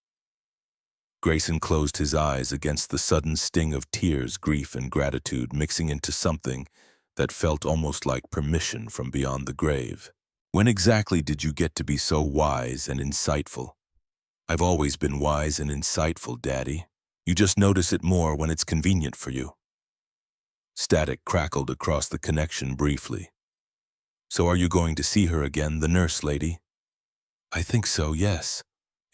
Grayson closed his eyes against the sudden sting of tears, grief, and gratitude mixing into something that felt almost like permission from beyond the grave. When exactly did you get to be so wise and insightful? I've always been wise and insightful, Daddy. You just notice it more when it's convenient for you. Static crackled across the connection briefly. So are you going to see her again, the nurse lady? I think so, yes.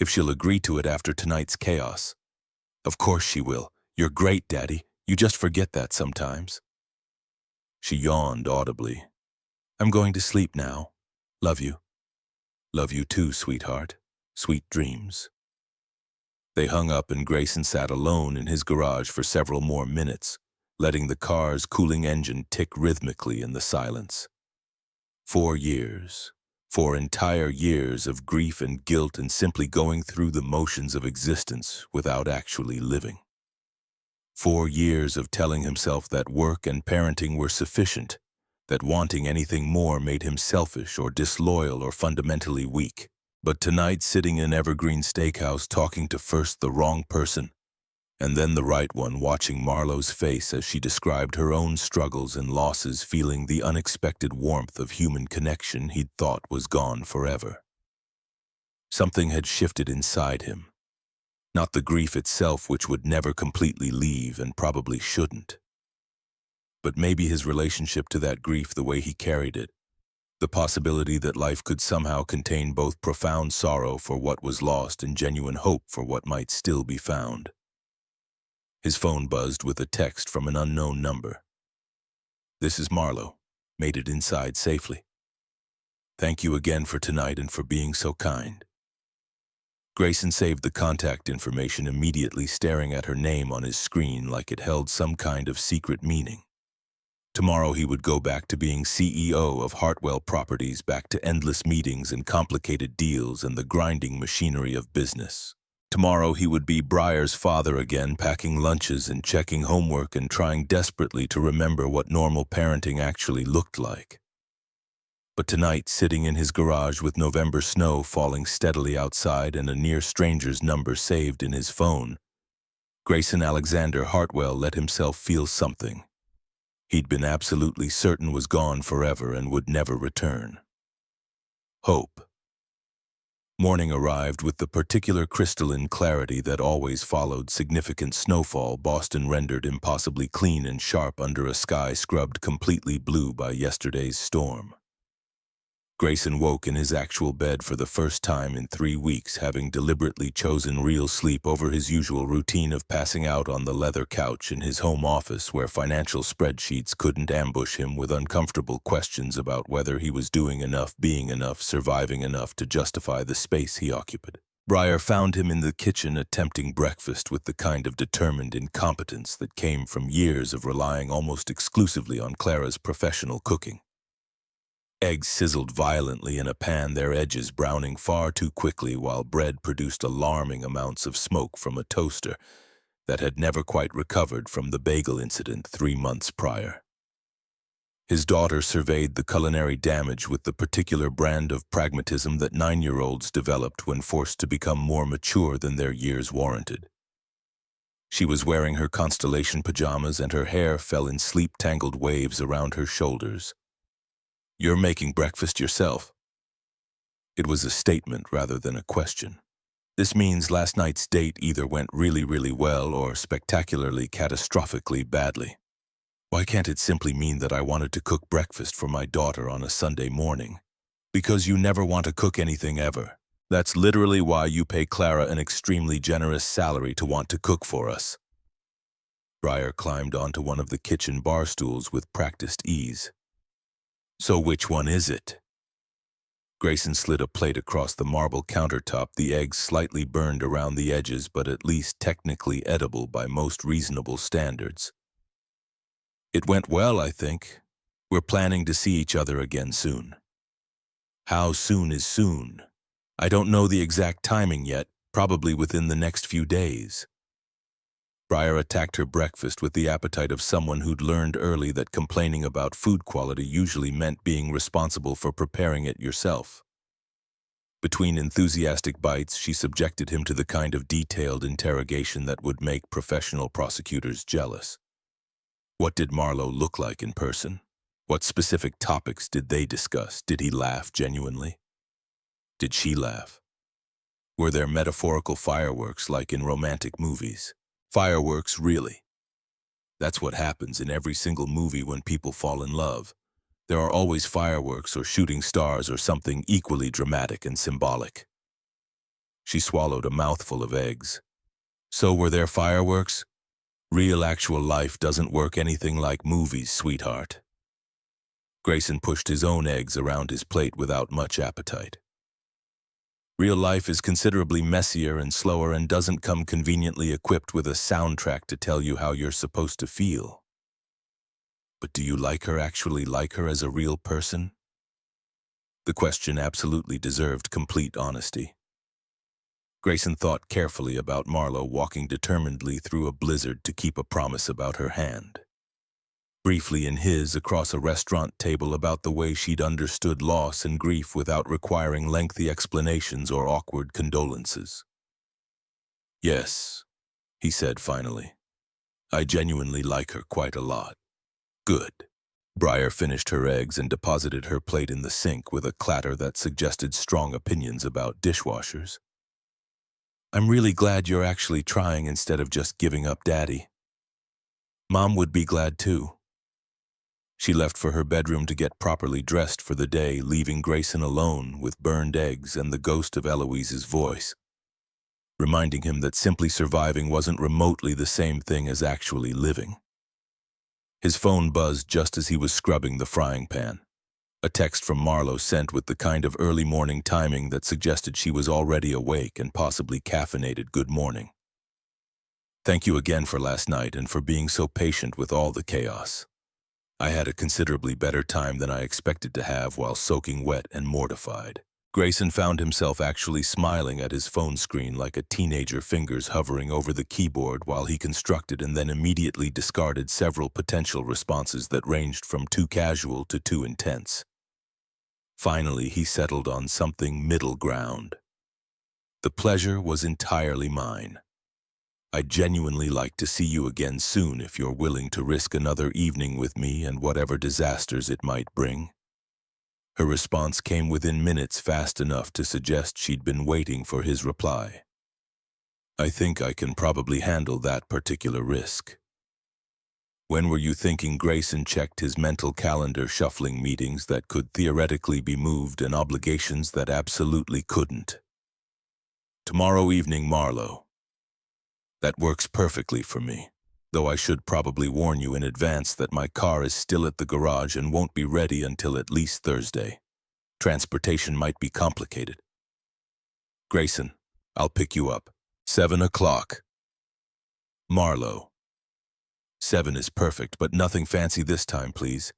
If she'll agree to it after tonight's chaos. Of course she will. You're great, Daddy. You just forget that sometimes. She yawned audibly. I'm going to sleep now. Love you. Love you too, sweetheart. Sweet dreams. They hung up and Grayson sat alone in his garage for several more minutes, letting the car's cooling engine tick rhythmically in the silence. 4 years. 4 entire years of grief and guilt and simply going through the motions of existence without actually living. 4 years of telling himself that work and parenting were sufficient, that wanting anything more made him selfish or disloyal or fundamentally weak. But tonight, sitting in Evergreen Steakhouse talking to first the wrong person, and then the right one, watching Marlowe's face as she described her own struggles and losses, feeling the unexpected warmth of human connection he'd thought was gone forever. Something had shifted inside him. Not the grief itself, which would never completely leave and probably shouldn't, but maybe his relationship to that grief, the way he carried it, the possibility that life could somehow contain both profound sorrow for what was lost and genuine hope for what might still be found. His phone buzzed with a text from an unknown number. This is Marlowe. Made it inside safely. Thank you again for tonight and for being so kind. Grayson saved the contact information immediately, staring at her name on his screen like it held some kind of secret meaning. Tomorrow he would go back to being CEO of Hartwell Properties, back to endless meetings and complicated deals and the grinding machinery of business. Tomorrow he would be Briar's father again, packing lunches and checking homework and trying desperately to remember what normal parenting actually looked like. But tonight, sitting in his garage with November snow falling steadily outside and a near stranger's number saved in his phone, Grayson Alexander Hartwell let himself feel something he'd been absolutely certain was gone forever and would never return. Hope. Morning arrived with the particular crystalline clarity that always followed significant snowfall, Boston rendered impossibly clean and sharp under a sky scrubbed completely blue by yesterday's storm. Grayson woke in his actual bed for the first time in 3 weeks, having deliberately chosen real sleep over his usual routine of passing out on the leather couch in his home office where financial spreadsheets couldn't ambush him with uncomfortable questions about whether he was doing enough, being enough, surviving enough to justify the space he occupied. Briar found him in the kitchen attempting breakfast with the kind of determined incompetence that came from years of relying almost exclusively on Clara's professional cooking. Eggs sizzled violently in a pan, their edges browning far too quickly, while bread produced alarming amounts of smoke from a toaster that had never quite recovered from the bagel incident 3 months prior. His daughter surveyed the culinary damage with the particular brand of pragmatism that 9-year-olds developed when forced to become more mature than their years warranted. She was wearing her constellation pajamas and her hair fell in sleep-tangled waves around her shoulders. You're making breakfast yourself? It was a statement rather than a question. This means last night's date either went really, really well or spectacularly, catastrophically badly. Why can't it simply mean that I wanted to cook breakfast for my daughter on a Sunday morning? Because you never want to cook anything ever. That's literally why you pay Clara an extremely generous salary to want to cook for us. Briar climbed onto one of the kitchen bar stools with practiced ease. So which one is it? Grayson slid a plate across the marble countertop, the eggs slightly burned around the edges but at least technically edible by most reasonable standards. It went well, I think. We're planning to see each other again soon. How soon is soon? I don't know the exact timing yet, probably within the next few days. Briar attacked her breakfast with the appetite of someone who'd learned early that complaining about food quality usually meant being responsible for preparing it yourself. Between enthusiastic bites, she subjected him to the kind of detailed interrogation that would make professional prosecutors jealous. What did Marlowe look like in person? What specific topics did they discuss? Did he laugh genuinely? Did she laugh? Were there metaphorical fireworks like in romantic movies? Fireworks, really? That's what happens in every single movie when people fall in love. There are always fireworks or shooting stars or something equally dramatic and symbolic. She swallowed a mouthful of eggs. So were there fireworks? Real actual life doesn't work anything like movies, sweetheart. Grayson pushed his own eggs around his plate without much appetite. Real life is considerably messier and slower and doesn't come conveniently equipped with a soundtrack to tell you how you're supposed to feel. But do you actually like her as a real person? The question absolutely deserved complete honesty. Grayson thought carefully about Marlowe walking determinedly through a blizzard to keep a promise about her hand. Briefly in his across a restaurant table about the way she'd understood loss and grief without requiring lengthy explanations or awkward condolences. Yes, he said finally. I genuinely like her quite a lot. Good. Briar finished her eggs and deposited her plate in the sink with a clatter that suggested strong opinions about dishwashers. I'm really glad you're actually trying instead of just giving up Daddy. Mom would be glad too. She left for her bedroom to get properly dressed for the day, leaving Grayson alone with burned eggs and the ghost of Eloise's voice, reminding him that simply surviving wasn't remotely the same thing as actually living. His phone buzzed just as he was scrubbing the frying pan. A text from Marlowe sent with the kind of early morning timing that suggested she was already awake and possibly caffeinated good morning. Thank you again for last night and for being so patient with all the chaos. I had a considerably better time than I expected to have while soaking wet and mortified. Grayson found himself actually smiling at his phone screen like a teenager, fingers hovering over the keyboard while he constructed and then immediately discarded several potential responses that ranged from too casual to too intense. Finally, he settled on something middle ground. The pleasure was entirely mine. I'd genuinely like to see you again soon if you're willing to risk another evening with me and whatever disasters it might bring. Her response came within minutes, fast enough to suggest she'd been waiting for his reply. I think I can probably handle that particular risk. When were you thinking? Grayson checked his mental calendar, shuffling meetings that could theoretically be moved and obligations that absolutely couldn't. Tomorrow evening, Marlowe. That works perfectly for me, though I should probably warn you in advance that my car is still at the garage and won't be ready until at least Thursday. Transportation might be complicated. Grayson, I'll pick you up. 7 o'clock. Marlowe. 7 is perfect, but nothing fancy this time, please.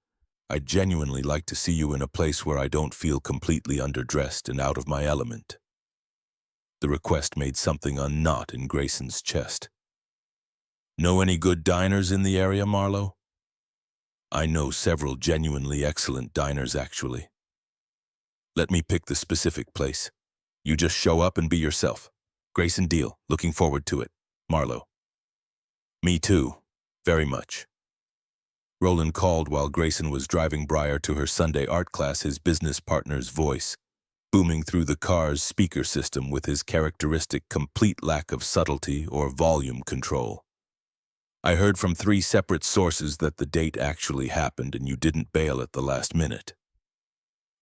I'd genuinely like to see you in a place where I don't feel completely underdressed and out of my element. The request made something unknot in Grayson's chest. Know any good diners in the area, Marlowe? I know several genuinely excellent diners, actually. Let me pick the specific place. You just show up and be yourself. Grayson, deal. Looking forward to it. Marlowe. Me too. Very much. Roland called while Grayson was driving Briar to her Sunday art class, his business partner's voice booming through the car's speaker system with his characteristic complete lack of subtlety or volume control. I heard from 3 separate sources that the date actually happened and you didn't bail at the last minute.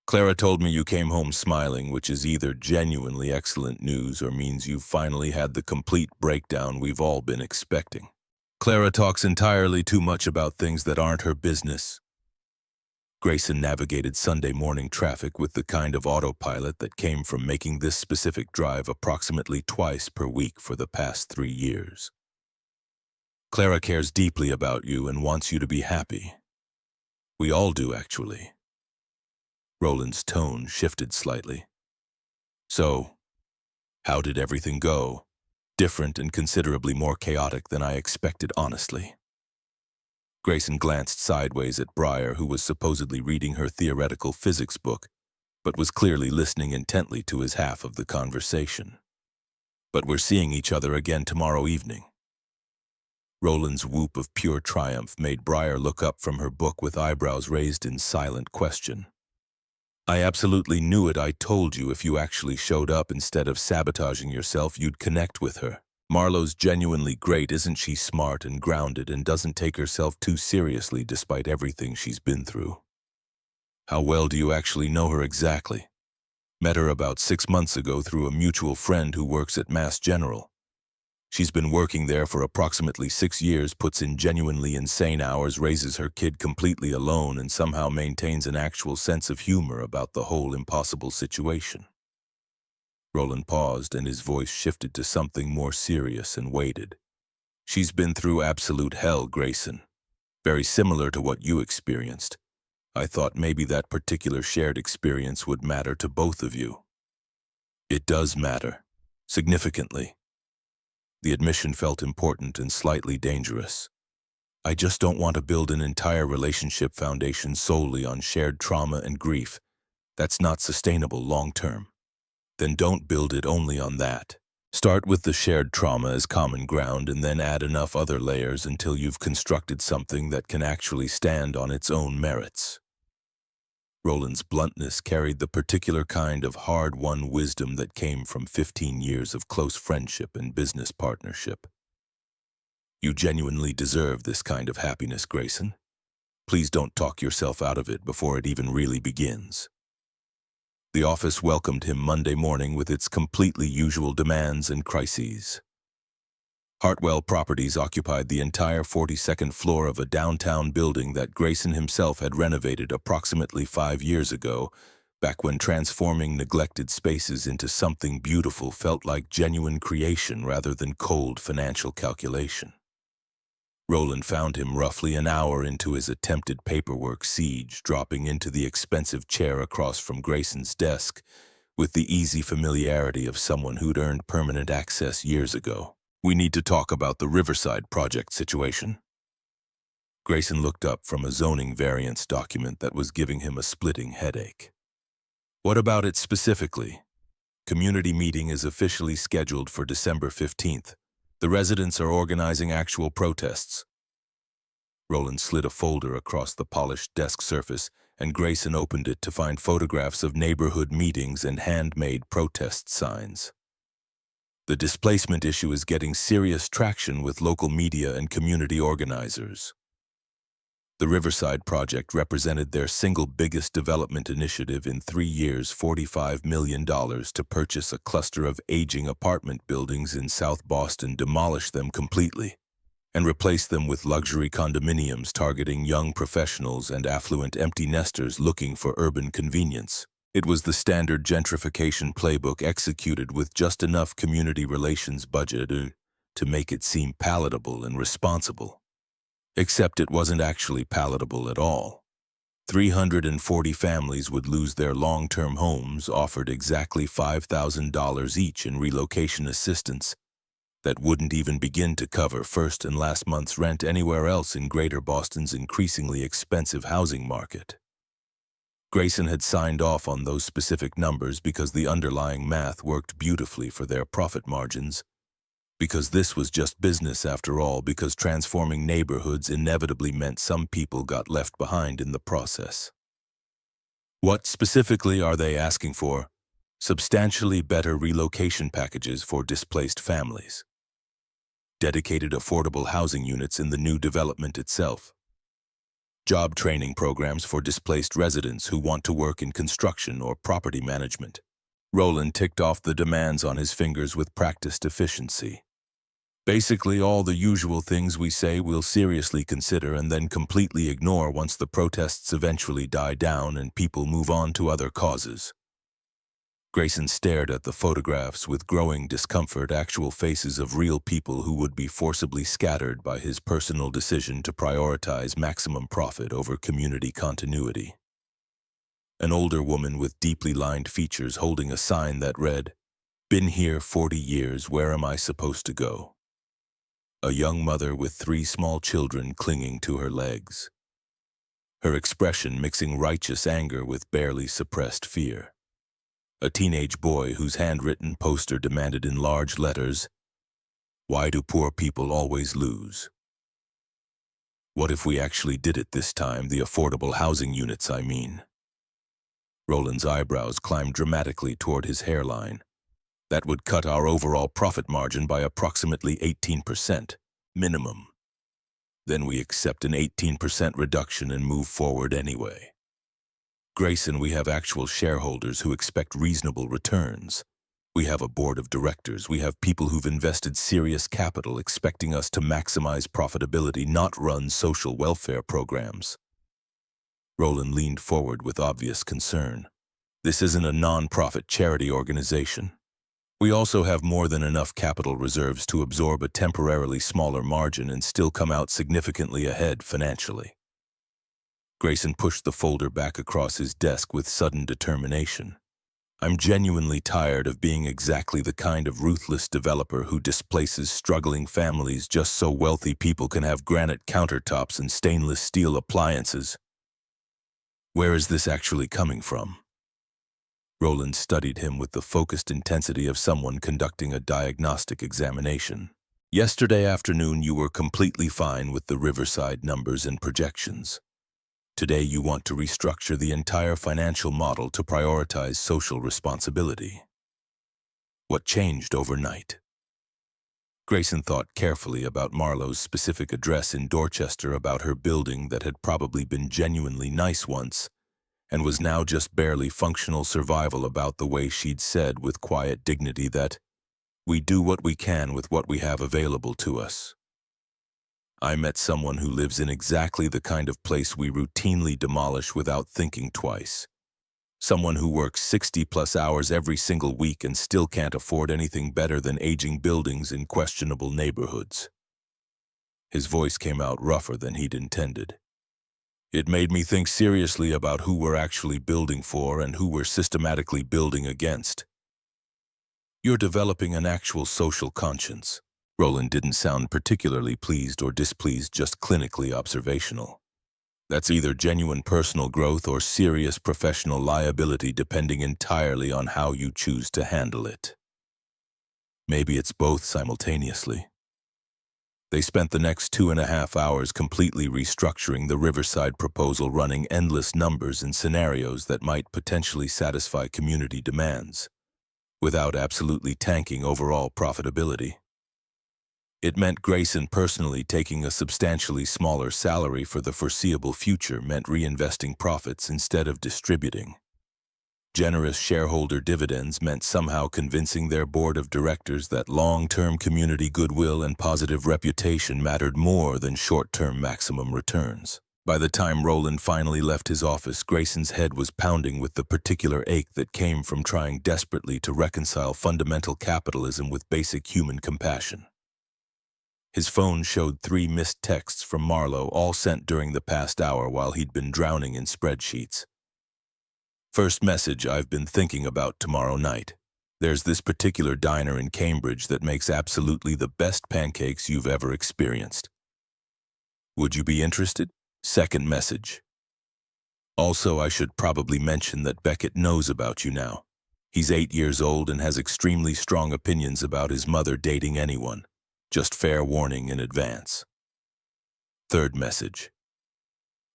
Clara told me you came home smiling, which is either genuinely excellent news or means you've finally had the complete breakdown we've all been expecting. Clara talks entirely too much about things that aren't her business. Grayson navigated Sunday morning traffic with the kind of autopilot that came from making this specific drive approximately twice per week for the past 3 years. Clara cares deeply about you and wants you to be happy. We all do, actually. Roland's tone shifted slightly. So, how did everything go? Different and considerably more chaotic than I expected, honestly. Grayson glanced sideways at Briar, who was supposedly reading her theoretical physics book, but was clearly listening intently to his half of the conversation. But we're seeing each other again tomorrow evening. Roland's whoop of pure triumph made Briar look up from her book with eyebrows raised in silent question. I absolutely knew it. I told you if you actually showed up instead of sabotaging yourself, you'd connect with her. Marlowe's genuinely great. Isn't she smart and grounded and doesn't take herself too seriously despite everything she's been through? How well do you actually know her exactly? Met her about 6 months ago through a mutual friend who works at Mass General. She's been working there for approximately 6 years, puts in genuinely insane hours, raises her kid completely alone, and somehow maintains an actual sense of humor about the whole impossible situation. Roland paused, and his voice shifted to something more serious and waited. She's been through absolute hell, Grayson. Very similar to what you experienced. I thought maybe that particular shared experience would matter to both of you. It does matter. Significantly. The admission felt important and slightly dangerous. I just don't want to build an entire relationship foundation solely on shared trauma and grief. That's not sustainable long-term. Then don't build it only on that. Start with the shared trauma as common ground and then add enough other layers until you've constructed something that can actually stand on its own merits. Roland's bluntness carried the particular kind of hard-won wisdom that came from 15 years of close friendship and business partnership. You genuinely deserve this kind of happiness, Grayson. Please don't talk yourself out of it before it even really begins. The office welcomed him Monday morning with its completely usual demands and crises. Hartwell Properties occupied the entire 42nd floor of a downtown building that Grayson himself had renovated approximately 5 years ago, back when transforming neglected spaces into something beautiful felt like genuine creation rather than cold financial calculation. Roland found him roughly an hour into his attempted paperwork siege, dropping into the expensive chair across from Grayson's desk with the easy familiarity of someone who'd earned permanent access years ago. We need to talk about the Riverside project situation. Grayson looked up from a zoning variance document that was giving him a splitting headache. What about it specifically? Community meeting is officially scheduled for December 15th. The residents are organizing actual protests. Roland slid a folder across the polished desk surface, and Grayson opened it to find photographs of neighborhood meetings and handmade protest signs. The displacement issue is getting serious traction with local media and community organizers. The Riverside project represented their single biggest development initiative in 3 years, $45 million to purchase a cluster of aging apartment buildings in South Boston, demolish them completely, and replace them with luxury condominiums targeting young professionals and affluent empty nesters looking for urban convenience. It was the standard gentrification playbook executed with just enough community relations budget to make it seem palatable and responsible. Except it wasn't actually palatable at all. 340 families would lose their long-term homes, offered exactly $5,000 each in relocation assistance that wouldn't even begin to cover first and last month's rent anywhere else in Greater Boston's increasingly expensive housing market. Grayson had signed off on those specific numbers because the underlying math worked beautifully for their profit margins. Because this was just business after all, because transforming neighborhoods inevitably meant some people got left behind in the process. What specifically are they asking for? Substantially better relocation packages for displaced families. Dedicated affordable housing units in the new development itself. job training programs for displaced residents who want to work in construction or property management. Roland ticked off the demands on his fingers with practiced efficiency. Basically, all the usual things we say we'll seriously consider and then completely ignore once the protests eventually die down and people move on to other causes. Grayson stared at the photographs with growing discomfort, actual faces of real people who would be forcibly scattered by his personal decision to prioritize maximum profit over community continuity. An older woman with deeply lined features holding a sign that read, "Been here 40 years, where am I supposed to go?" A young mother with 3 small children clinging to her legs. Her expression mixing righteous anger with barely suppressed fear. A teenage boy whose handwritten poster demanded in large letters, "Why do poor people always lose?" What if we actually did it this time, the affordable housing units, I mean? Roland's eyebrows climbed dramatically toward his hairline. That would cut our overall profit margin by approximately 18%, minimum. Then we accept an 18% reduction and move forward anyway. Grayson, we have actual shareholders who expect reasonable returns. We have a board of directors. We have people who've invested serious capital expecting us to maximize profitability, not run social welfare programs. Roland leaned forward with obvious concern. This isn't a non-profit charity organization. We also have more than enough capital reserves to absorb a temporarily smaller margin and still come out significantly ahead financially. Grayson pushed the folder back across his desk with sudden determination. I'm genuinely tired of being exactly the kind of ruthless developer who displaces struggling families just so wealthy people can have granite countertops and stainless steel appliances. Where is this actually coming from? Roland studied him with the focused intensity of someone conducting a diagnostic examination. Yesterday afternoon, you were completely fine with the Riverside numbers and projections. Today, you want to restructure the entire financial model to prioritize social responsibility. What changed overnight? Grayson thought carefully about Marlowe's specific address in Dorchester, about her building that had probably been genuinely nice once, and was now just barely functional survival, about the way she'd said with quiet dignity that, "We do what we can with what we have available to us." I met someone who lives in exactly the kind of place we routinely demolish without thinking twice. Someone who works 60+ hours every single week and still can't afford anything better than aging buildings in questionable neighborhoods. His voice came out rougher than he'd intended. It made me think seriously about who we're actually building for and who we're systematically building against. You're developing an actual social conscience. Roland didn't sound particularly pleased or displeased, just clinically observational. That's either genuine personal growth or serious professional liability, depending entirely on how you choose to handle it. Maybe it's both simultaneously. They spent the next 2.5 hours completely restructuring the Riverside proposal, running endless numbers and scenarios that might potentially satisfy community demands, without absolutely tanking overall profitability. It meant Grayson personally taking a substantially smaller salary for the foreseeable future, meant reinvesting profits instead of distributing. Generous shareholder dividends meant somehow convincing their board of directors that long-term community goodwill and positive reputation mattered more than short-term maximum returns. By the time Roland finally left his office, Grayson's head was pounding with the particular ache that came from trying desperately to reconcile fundamental capitalism with basic human compassion. His phone showed 3 missed texts from Marlowe, all sent during the past hour while he'd been drowning in spreadsheets. First message: I've been thinking about tomorrow night. There's this particular diner in Cambridge that makes absolutely the best pancakes you've ever experienced. Would you be interested? Second message: also, I should probably mention that Beckett knows about you now. He's 8 years old and has extremely strong opinions about his mother dating anyone. Just fair warning in advance. Third message: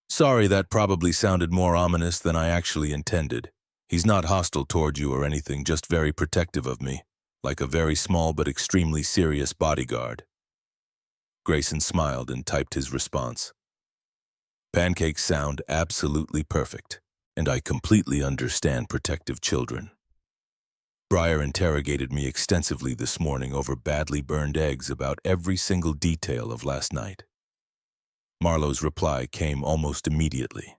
sorry, that probably sounded more ominous than I actually intended. He's not hostile toward you or anything, just very protective of me, like a very small but extremely serious bodyguard. Grayson smiled and typed his response. Pancakes sound absolutely perfect, and I completely understand protective children. Briar interrogated me extensively this morning over badly burned eggs about every single detail of last night. Marlowe's reply came almost immediately.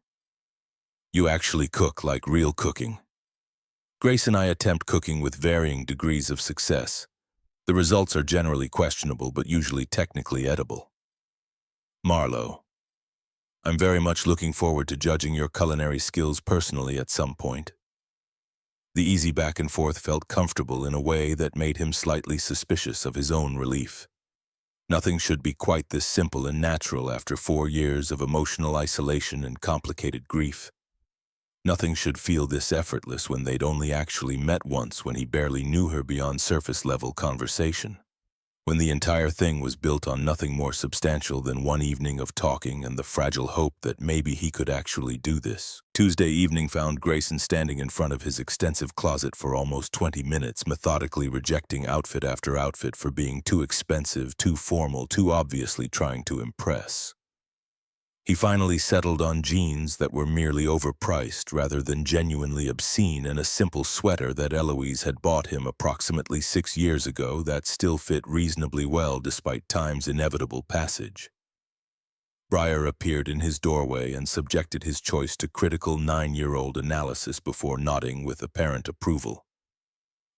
You actually cook like real cooking. Grace and I attempt cooking with varying degrees of success. The results are generally questionable, but usually technically edible. Marlowe, I'm very much looking forward to judging your culinary skills personally at some point. The easy back and forth felt comfortable in a way that made him slightly suspicious of his own relief. Nothing should be quite this simple and natural after 4 years of emotional isolation and complicated grief. Nothing should feel this effortless when they'd only actually met once, when he barely knew her beyond surface-level conversation. When the entire thing was built on nothing more substantial than one evening of talking and the fragile hope that maybe he could actually do this. Tuesday evening found Grayson standing in front of his extensive closet for almost 20 minutes, methodically rejecting outfit after outfit for being too expensive, too formal, too obviously trying to impress. He finally settled on jeans that were merely overpriced rather than genuinely obscene, and a simple sweater that Eloise had bought him approximately 6 years ago that still fit reasonably well despite time's inevitable passage. Briar appeared in his doorway and subjected his choice to critical 9-year-old analysis before nodding with apparent approval.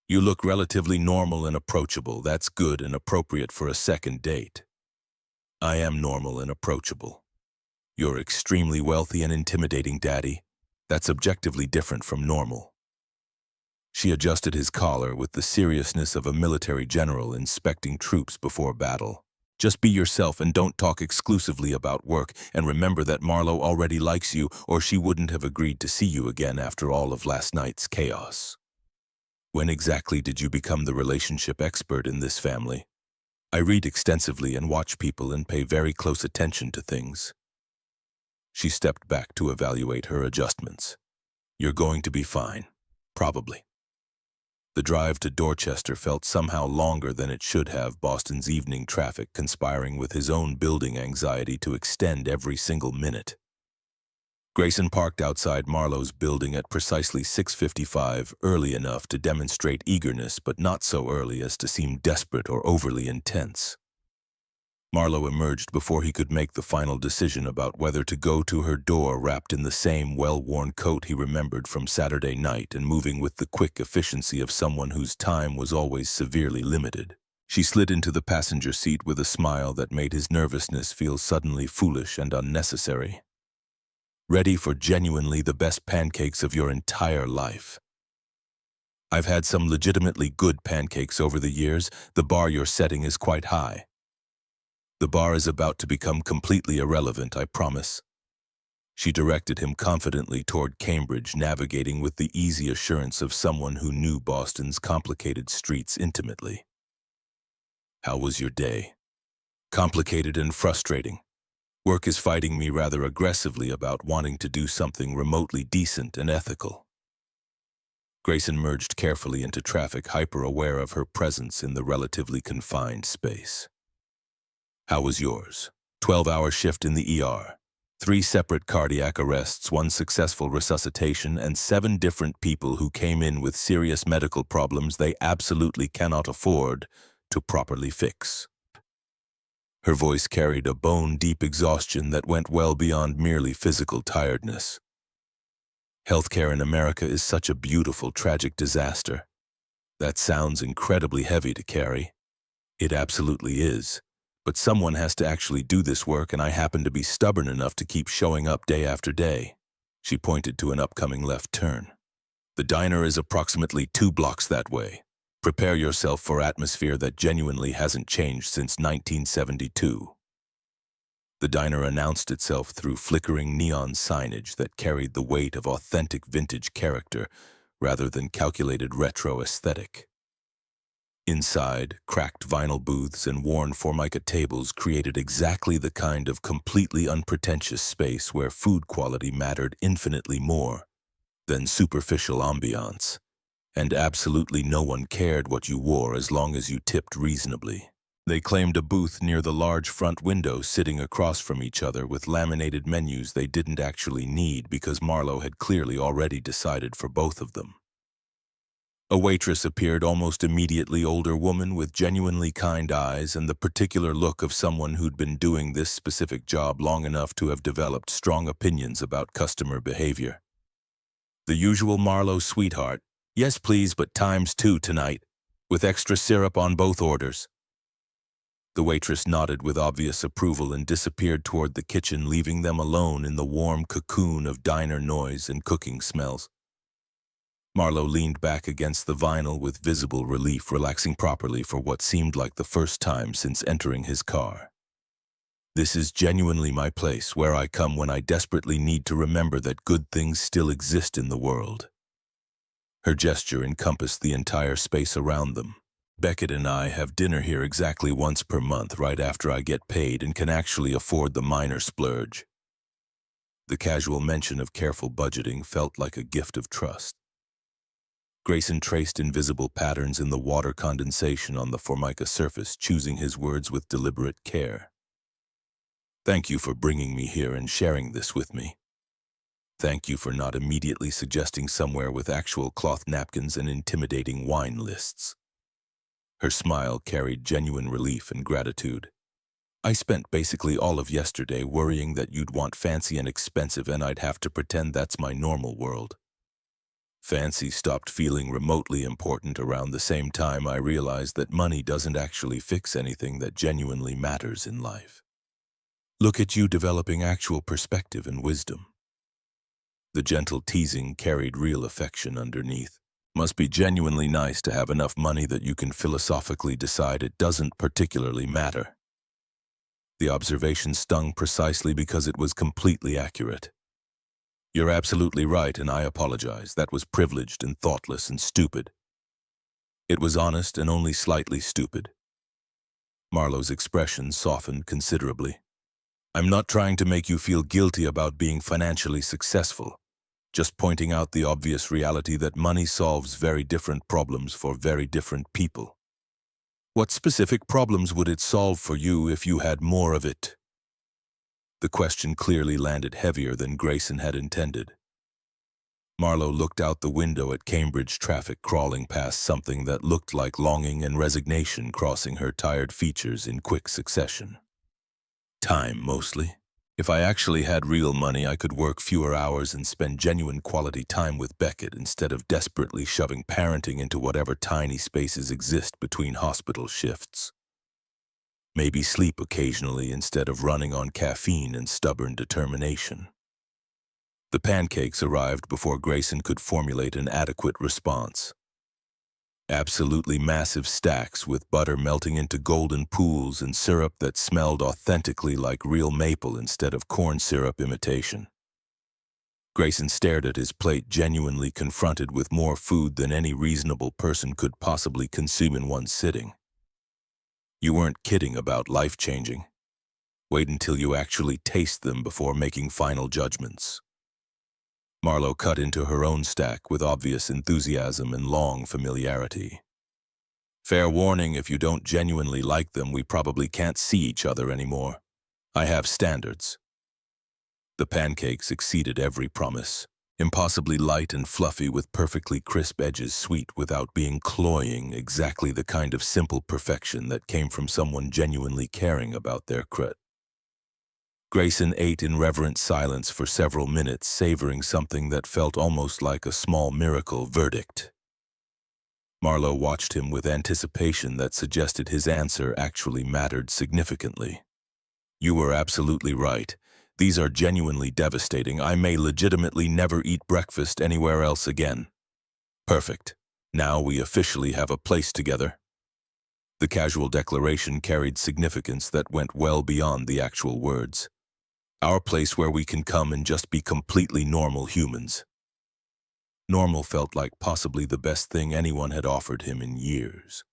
You look relatively normal and approachable. That's good and appropriate for a second date. I am normal and approachable. You're extremely wealthy and intimidating, Daddy. That's objectively different from normal. She adjusted his collar with the seriousness of a military general inspecting troops before battle. Just be yourself and don't talk exclusively about work, and remember that Marlowe already likes you, or she wouldn't have agreed to see you again after all of last night's chaos. When exactly did you become the relationship expert in this family? I read extensively and watch people and pay very close attention to things. She stepped back to evaluate her adjustments. You're going to be fine. Probably. The drive to Dorchester felt somehow longer than it should have, Boston's evening traffic conspiring with his own building anxiety to extend every single minute. Grayson parked outside Marlowe's building at precisely 6:55, early enough to demonstrate eagerness, but not so early as to seem desperate or overly intense. Marlowe emerged before he could make the final decision about whether to go to her door, wrapped in the same well-worn coat he remembered from Saturday night and moving with the quick efficiency of someone whose time was always severely limited. She slid into the passenger seat with a smile that made his nervousness feel suddenly foolish and unnecessary. Ready for genuinely the best pancakes of your entire life. I've had some legitimately good pancakes over the years. The bar you're setting is quite high. The bar is about to become completely irrelevant, I promise. She directed him confidently toward Cambridge, navigating with the easy assurance of someone who knew Boston's complicated streets intimately. How was your day? Complicated and frustrating. Work is fighting me rather aggressively about wanting to do something remotely decent and ethical. Grayson merged carefully into traffic, hyper-aware of her presence in the relatively confined space. How was yours? 12-hour shift in the ER. 3 separate cardiac arrests, 1 successful resuscitation, and 7 different people who came in with serious medical problems they absolutely cannot afford to properly fix. Her voice carried a bone-deep exhaustion that went well beyond merely physical tiredness. Healthcare in America is such a beautiful, tragic disaster. That sounds incredibly heavy to carry. It absolutely is. But someone has to actually do this work, and I happen to be stubborn enough to keep showing up day after day. She pointed to an upcoming left turn. The diner is approximately 2 blocks that way. Prepare yourself for atmosphere that genuinely hasn't changed since 1972. The diner announced itself through flickering neon signage that carried the weight of authentic vintage character rather than calculated retro aesthetic. Inside, cracked vinyl booths and worn formica tables created exactly the kind of completely unpretentious space where food quality mattered infinitely more than superficial ambiance, and absolutely no one cared what you wore as long as you tipped reasonably. They claimed a booth near the large front window sitting across from each other with laminated menus they didn't actually need because Marlowe had clearly already decided for both of them. A waitress appeared almost immediately, older woman with genuinely kind eyes and the particular look of someone who'd been doing this specific job long enough to have developed strong opinions about customer behavior. The usual Marlowe sweetheart, "Yes please, but ×2 tonight, with extra syrup on both orders." The waitress nodded with obvious approval and disappeared toward the kitchen, leaving them alone in the warm cocoon of diner noise and cooking smells. Marlowe leaned back against the vinyl with visible relief, relaxing properly for what seemed like the first time since entering his car. "This is genuinely my place, where I come when I desperately need to remember that good things still exist in the world." Her gesture encompassed the entire space around them. "Beckett and I have dinner here exactly once per month right after I get paid and can actually afford the minor splurge." The casual mention of careful budgeting felt like a gift of trust. Grayson traced invisible patterns in the water condensation on the Formica surface, choosing his words with deliberate care. "Thank you for bringing me here and sharing this with me. Thank you for not immediately suggesting somewhere with actual cloth napkins and intimidating wine lists." Her smile carried genuine relief and gratitude. "I spent basically all of yesterday worrying that you'd want fancy and expensive and I'd have to pretend that's my normal world. Fancy stopped feeling remotely important around the same time I realized that money doesn't actually fix anything that genuinely matters in life. Look at you developing actual perspective and wisdom." The gentle teasing carried real affection underneath. "Must be genuinely nice to have enough money that you can philosophically decide it doesn't particularly matter." The observation stung precisely because it was completely accurate. "You're absolutely right, and I apologize. That was privileged and thoughtless and stupid." It was honest and only slightly stupid. Marlowe's expression softened considerably. "I'm not trying to make you feel guilty about being financially successful. Just pointing out the obvious reality that money solves very different problems for very different people." "What specific problems would it solve for you if you had more of it?" The question clearly landed heavier than Grayson had intended. Marlowe looked out the window at Cambridge traffic crawling past, something that looked like longing and resignation crossing her tired features in quick succession. "Time, mostly. If I actually had real money, I could work fewer hours and spend genuine quality time with Beckett instead of desperately shoving parenting into whatever tiny spaces exist between hospital shifts. Maybe sleep occasionally instead of running on caffeine and stubborn determination." The pancakes arrived before Grayson could formulate an adequate response. Absolutely massive stacks with butter melting into golden pools and syrup that smelled authentically like real maple instead of corn syrup imitation. Grayson stared at his plate, genuinely confronted with more food than any reasonable person could possibly consume in one sitting. "You weren't kidding about life-changing. Wait until you actually taste them before making final judgments." Marlowe cut into her own stack with obvious enthusiasm and long familiarity. "Fair warning, if you don't genuinely like them, we probably can't see each other anymore. I have standards." The pancakes exceeded every promise. Impossibly light and fluffy with perfectly crisp edges, sweet without being cloying, exactly the kind of simple perfection that came from someone genuinely caring about their crit. Grayson ate in reverent silence for several minutes, savoring something that felt almost like a small miracle verdict. Marlowe watched him with anticipation that suggested his answer actually mattered significantly. "You were absolutely right. These are genuinely devastating. I may legitimately never eat breakfast anywhere else again." "Perfect. Now we officially have a place together." The casual declaration carried significance that went well beyond the actual words. Our place where we can come and just be completely normal humans. Normal felt like possibly the best thing anyone had offered him in years.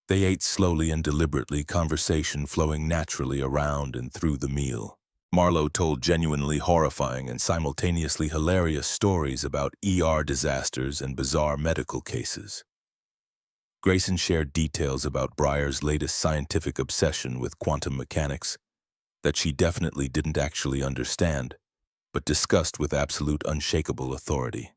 They ate slowly and deliberately, conversation flowing naturally around and through the meal. Marlowe told genuinely horrifying and simultaneously hilarious stories about ER disasters and bizarre medical cases. Grayson shared details about Breyer's latest scientific obsession with quantum mechanics that she definitely didn't actually understand, but discussed with absolute unshakable authority.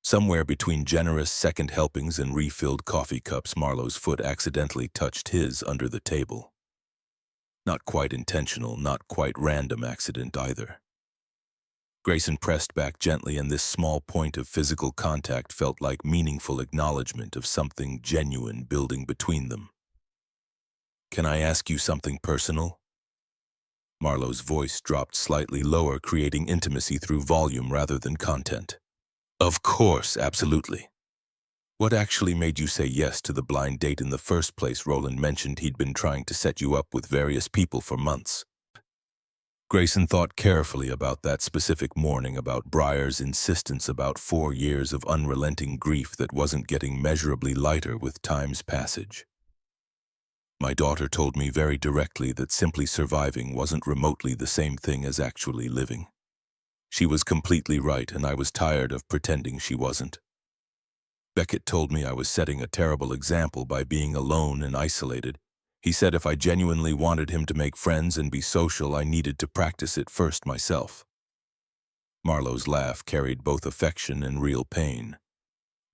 Somewhere between generous second helpings and refilled coffee cups, Marlowe's foot accidentally touched his under the table. Not quite intentional, not quite random accident either. Grayson pressed back gently, and this small point of physical contact felt like meaningful acknowledgement of something genuine building between them. "Can I ask you something personal?" Marlowe's voice dropped slightly lower, creating intimacy through volume rather than content. "Of course, absolutely. What actually made you say yes to the blind date in the first place? Roland mentioned he'd been trying to set you up with various people for months." Grayson thought carefully about that specific morning, about Breyer's insistence, about 4 years of unrelenting grief that wasn't getting measurably lighter with time's passage. "My daughter told me very directly that simply surviving wasn't remotely the same thing as actually living. She was completely right, and I was tired of pretending she wasn't. Beckett told me I was setting a terrible example by being alone and isolated. He said if I genuinely wanted him to make friends and be social, I needed to practice it first myself." Marlowe's laugh carried both affection and real pain.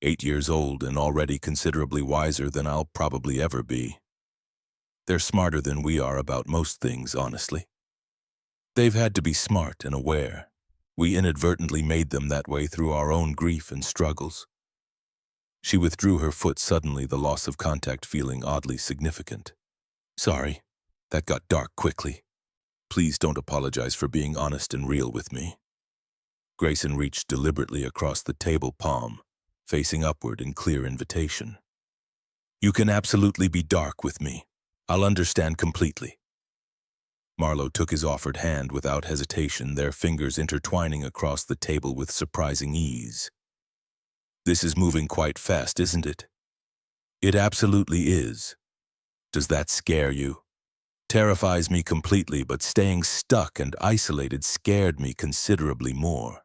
8 years old and already considerably wiser than I'll probably ever be. They're smarter than we are about most things, honestly. They've had to be smart and aware. We inadvertently made them that way through our own grief and struggles. She withdrew her foot suddenly, the loss of contact feeling oddly significant. "Sorry, that got dark quickly. Please don't apologize for being honest and real with me." Grayson reached deliberately across the table, palm facing upward in clear invitation. "You can absolutely be dark with me. I'll understand completely." Marlowe took his offered hand without hesitation, their fingers intertwining across the table with surprising ease. "This is moving quite fast, isn't it?" "It absolutely is. Does that scare you?" "Terrifies me completely, but staying stuck and isolated scared me considerably more."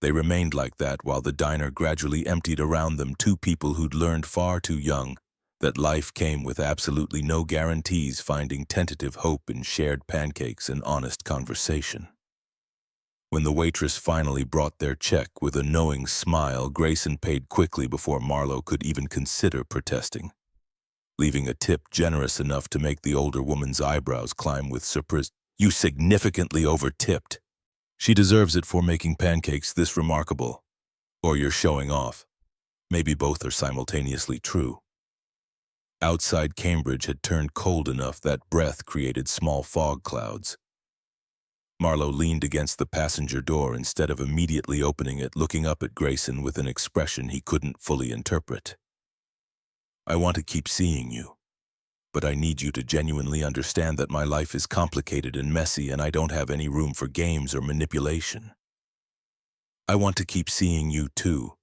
They remained like that while the diner gradually emptied around them, two people who'd learned far too young that life came with absolutely no guarantees, finding tentative hope in shared pancakes and honest conversation. When the waitress finally brought their check with a knowing smile, Grayson paid quickly before Marlowe could even consider protesting, leaving a tip generous enough to make the older woman's eyebrows climb with surprise. "You significantly over-tipped. She deserves it for making pancakes this remarkable. Or you're showing off. Maybe both are simultaneously true." Outside, Cambridge had turned cold enough that breath created small fog clouds. Marlowe leaned against the passenger door instead of immediately opening it, looking up at Grayson with an expression he couldn't fully interpret. "I want to keep seeing you, but I need you to genuinely understand that my life is complicated and messy, and I don't have any room for games or manipulation. I want to keep seeing you too,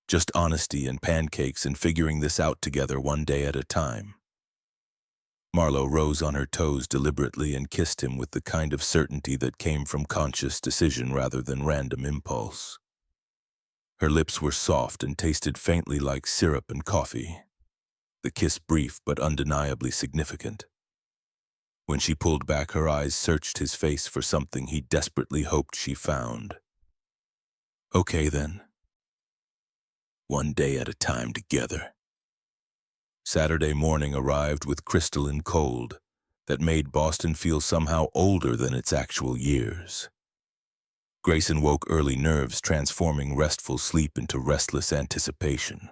just honesty and pancakes and figuring this out together one day at a time." Marlowe rose on her toes deliberately and kissed him with the kind of certainty that came from conscious decision rather than random impulse. Her lips were soft and tasted faintly like syrup and coffee. The kiss brief but undeniably significant. When she pulled back, her eyes searched his face for something he desperately hoped she found. "Okay then. One day at a time together." Saturday morning arrived with crystalline cold that made Boston feel somehow older than its actual years. Grayson woke early, nerves transforming restful sleep into restless anticipation.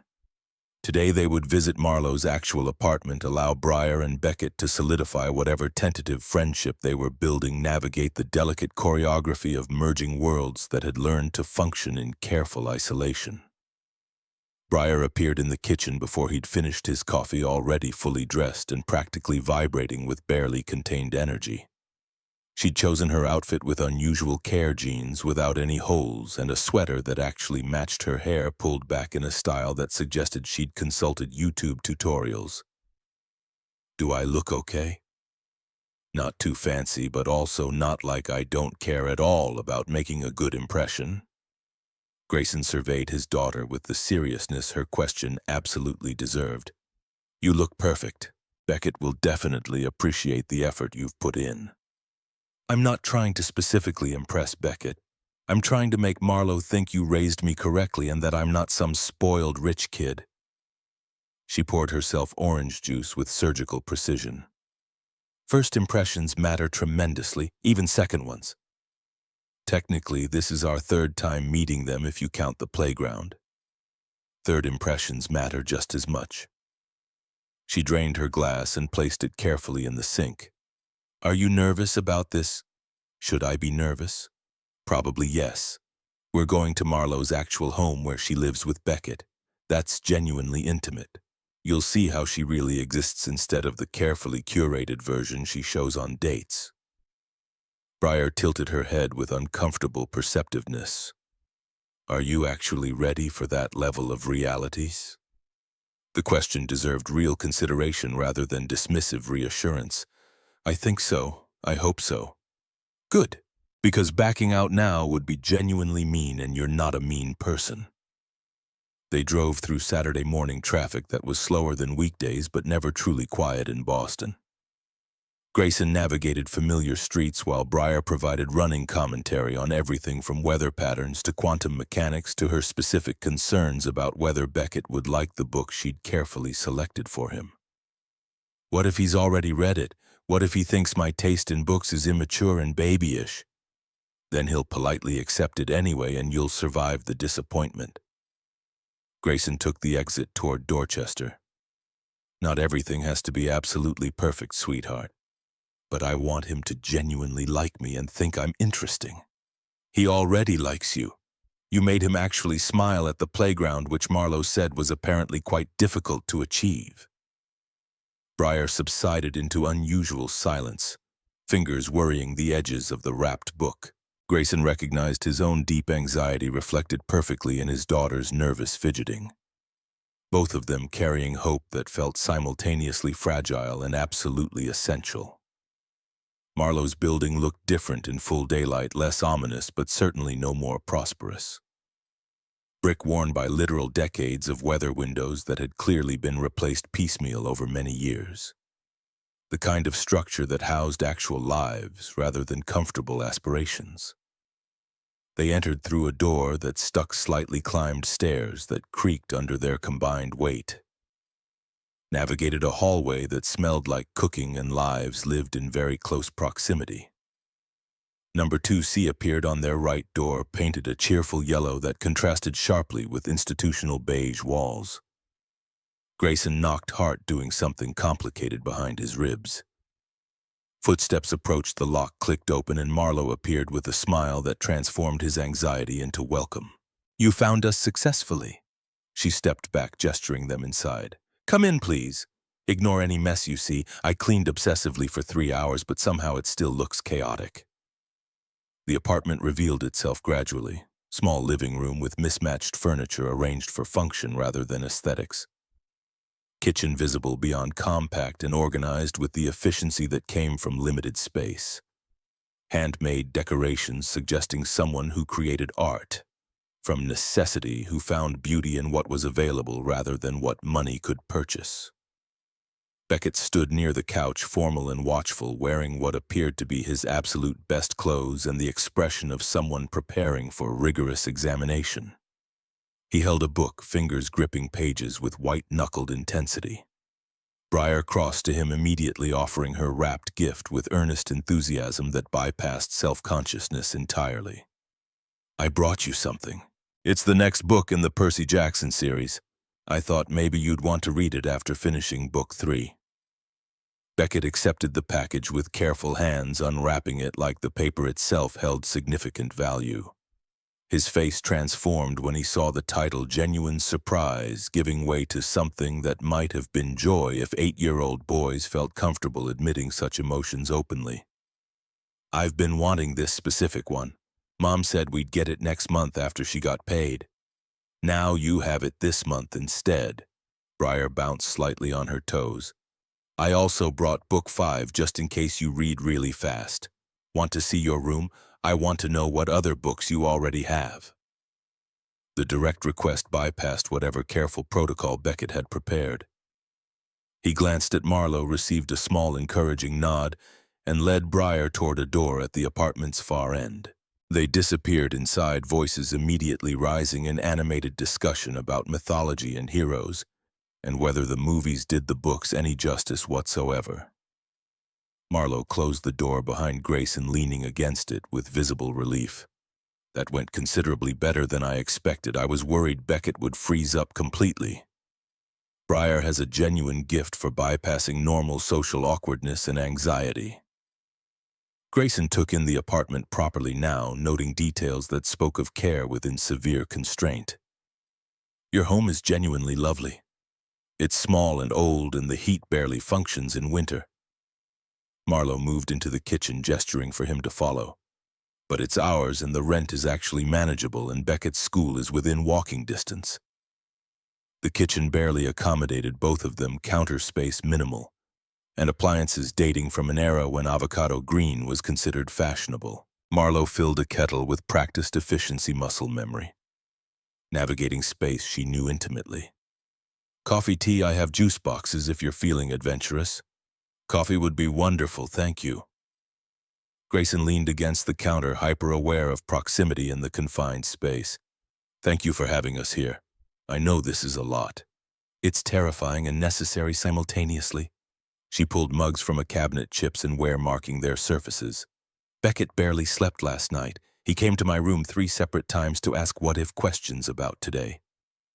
Today they would visit Marlowe's actual apartment, allow Breyer and Beckett to solidify whatever tentative friendship they were building, navigate the delicate choreography of merging worlds that had learned to function in careful isolation. Breyer appeared in the kitchen before he'd finished his coffee, already fully dressed and practically vibrating with barely contained energy. She'd chosen her outfit with unusual care, jeans without any holes and a sweater that actually matched her hair, pulled back in a style that suggested she'd consulted YouTube tutorials. "Do I look okay? Not too fancy, but also not like I don't care at all about making a good impression." Grayson surveyed his daughter with the seriousness her question absolutely deserved. You look perfect. Beckett will definitely appreciate the effort you've put in. I'm not trying to specifically impress Beckett. I'm trying to make Marlo think you raised me correctly and that I'm not some spoiled rich kid. She poured herself orange juice with surgical precision. First impressions matter tremendously, even second ones. Technically, this is our third time meeting them if you count the playground. Third impressions matter just as much. She drained her glass and placed it carefully in the sink. Are you nervous about this? Should I be nervous? Probably yes. We're going to Marlo's actual home where she lives with Beckett. That's genuinely intimate. You'll see how she really exists instead of the carefully curated version she shows on dates. Briar tilted her head with uncomfortable perceptiveness. Are you actually ready for that level of realities? The question deserved real consideration rather than dismissive reassurance. I think so. I hope so. Good, because backing out now would be genuinely mean and you're not a mean person. They drove through Saturday morning traffic that was slower than weekdays but never truly quiet in Boston. Grayson navigated familiar streets while Briar provided running commentary on everything from weather patterns to quantum mechanics to her specific concerns about whether Beckett would like the book she'd carefully selected for him. What if he's already read it? What if he thinks my taste in books is immature and babyish? Then he'll politely accept it anyway and you'll survive the disappointment. Grayson took the exit toward Dorchester. Not everything has to be absolutely perfect, sweetheart. But I want him to genuinely like me and think I'm interesting. He already likes you. You made him actually smile at the playground, which Marlo said was apparently quite difficult to achieve. Briar subsided into unusual silence, fingers worrying the edges of the wrapped book. Grayson recognized his own deep anxiety reflected perfectly in his daughter's nervous fidgeting. Both of them carrying hope that felt simultaneously fragile and absolutely essential. Marlo's building looked different in full daylight, less ominous, but certainly no more prosperous. Brick worn by literal decades of weather windows that had clearly been replaced piecemeal over many years. The kind of structure that housed actual lives rather than comfortable aspirations. They entered through a door that stuck slightly climbed stairs that creaked under their combined weight. Navigated a hallway that smelled like cooking and lives lived in very close proximity. Number 2C appeared on their right door, painted a cheerful yellow that contrasted sharply with institutional beige walls. Grayson knocked hard, doing something complicated behind his ribs. Footsteps approached, the lock clicked open, and Marlo appeared with a smile that transformed his anxiety into welcome. You found us successfully. She stepped back, gesturing them inside. Come in, please. Ignore any mess you see. I cleaned obsessively for 3 hours, but somehow it still looks chaotic. The apartment revealed itself gradually. Small living room with mismatched furniture arranged for function rather than aesthetics. Kitchen visible beyond compact and organized with the efficiency that came from limited space. Handmade decorations suggesting someone who created art. From necessity, who found beauty in what was available rather than what money could purchase. Beckett stood near the couch, formal and watchful, wearing what appeared to be his absolute best clothes and the expression of someone preparing for rigorous examination. He held a book, fingers gripping pages with white-knuckled intensity. Briar crossed to him immediately, offering her wrapped gift with earnest enthusiasm that bypassed self-consciousness entirely. I brought you something. It's the next book in the Percy Jackson series. I thought maybe you'd want to read it after finishing book 3. Beckett accepted the package with careful hands, unwrapping it like the paper itself held significant value. His face transformed when he saw the title, genuine surprise, giving way to something that might have been joy if 8-year-old boys felt comfortable admitting such emotions openly. I've been wanting this specific one. Mom said we'd get it next month after she got paid. Now you have it this month instead. Briar bounced slightly on her toes. I also brought book 5 just in case you read really fast. Want to see your room? I want to know what other books you already have. The direct request bypassed whatever careful protocol Beckett had prepared. He glanced at Marlowe, received a small encouraging nod, and led Briar toward a door at the apartment's far end. They disappeared inside, voices immediately rising in animated discussion about mythology and heroes, and whether the movies did the books any justice whatsoever. Marlowe closed the door behind Grayson, leaning against it with visible relief. That went considerably better than I expected. I was worried Beckett would freeze up completely. Briar has a genuine gift for bypassing normal social awkwardness and anxiety. Grayson took in the apartment properly now, noting details that spoke of care within severe constraint. Your home is genuinely lovely. It's small and old, and the heat barely functions in winter. Marlowe moved into the kitchen, gesturing for him to follow. But it's ours, and the rent is actually manageable, and Beckett's school is within walking distance. The kitchen barely accommodated both of them, counter space minimal, and appliances dating from an era when avocado green was considered fashionable. Marlowe filled a kettle with practiced efficiency muscle memory. Navigating space she knew intimately. Coffee, tea, I have juice boxes if you're feeling adventurous. Coffee would be wonderful, thank you. Grayson leaned against the counter, hyper-aware of proximity in the confined space. Thank you for having us here. I know this is a lot. It's terrifying and necessary simultaneously. She pulled mugs from a cabinet, chips and ware marking their surfaces. Beckett barely slept last night. He came to my room 3 separate times to ask what-if questions about today.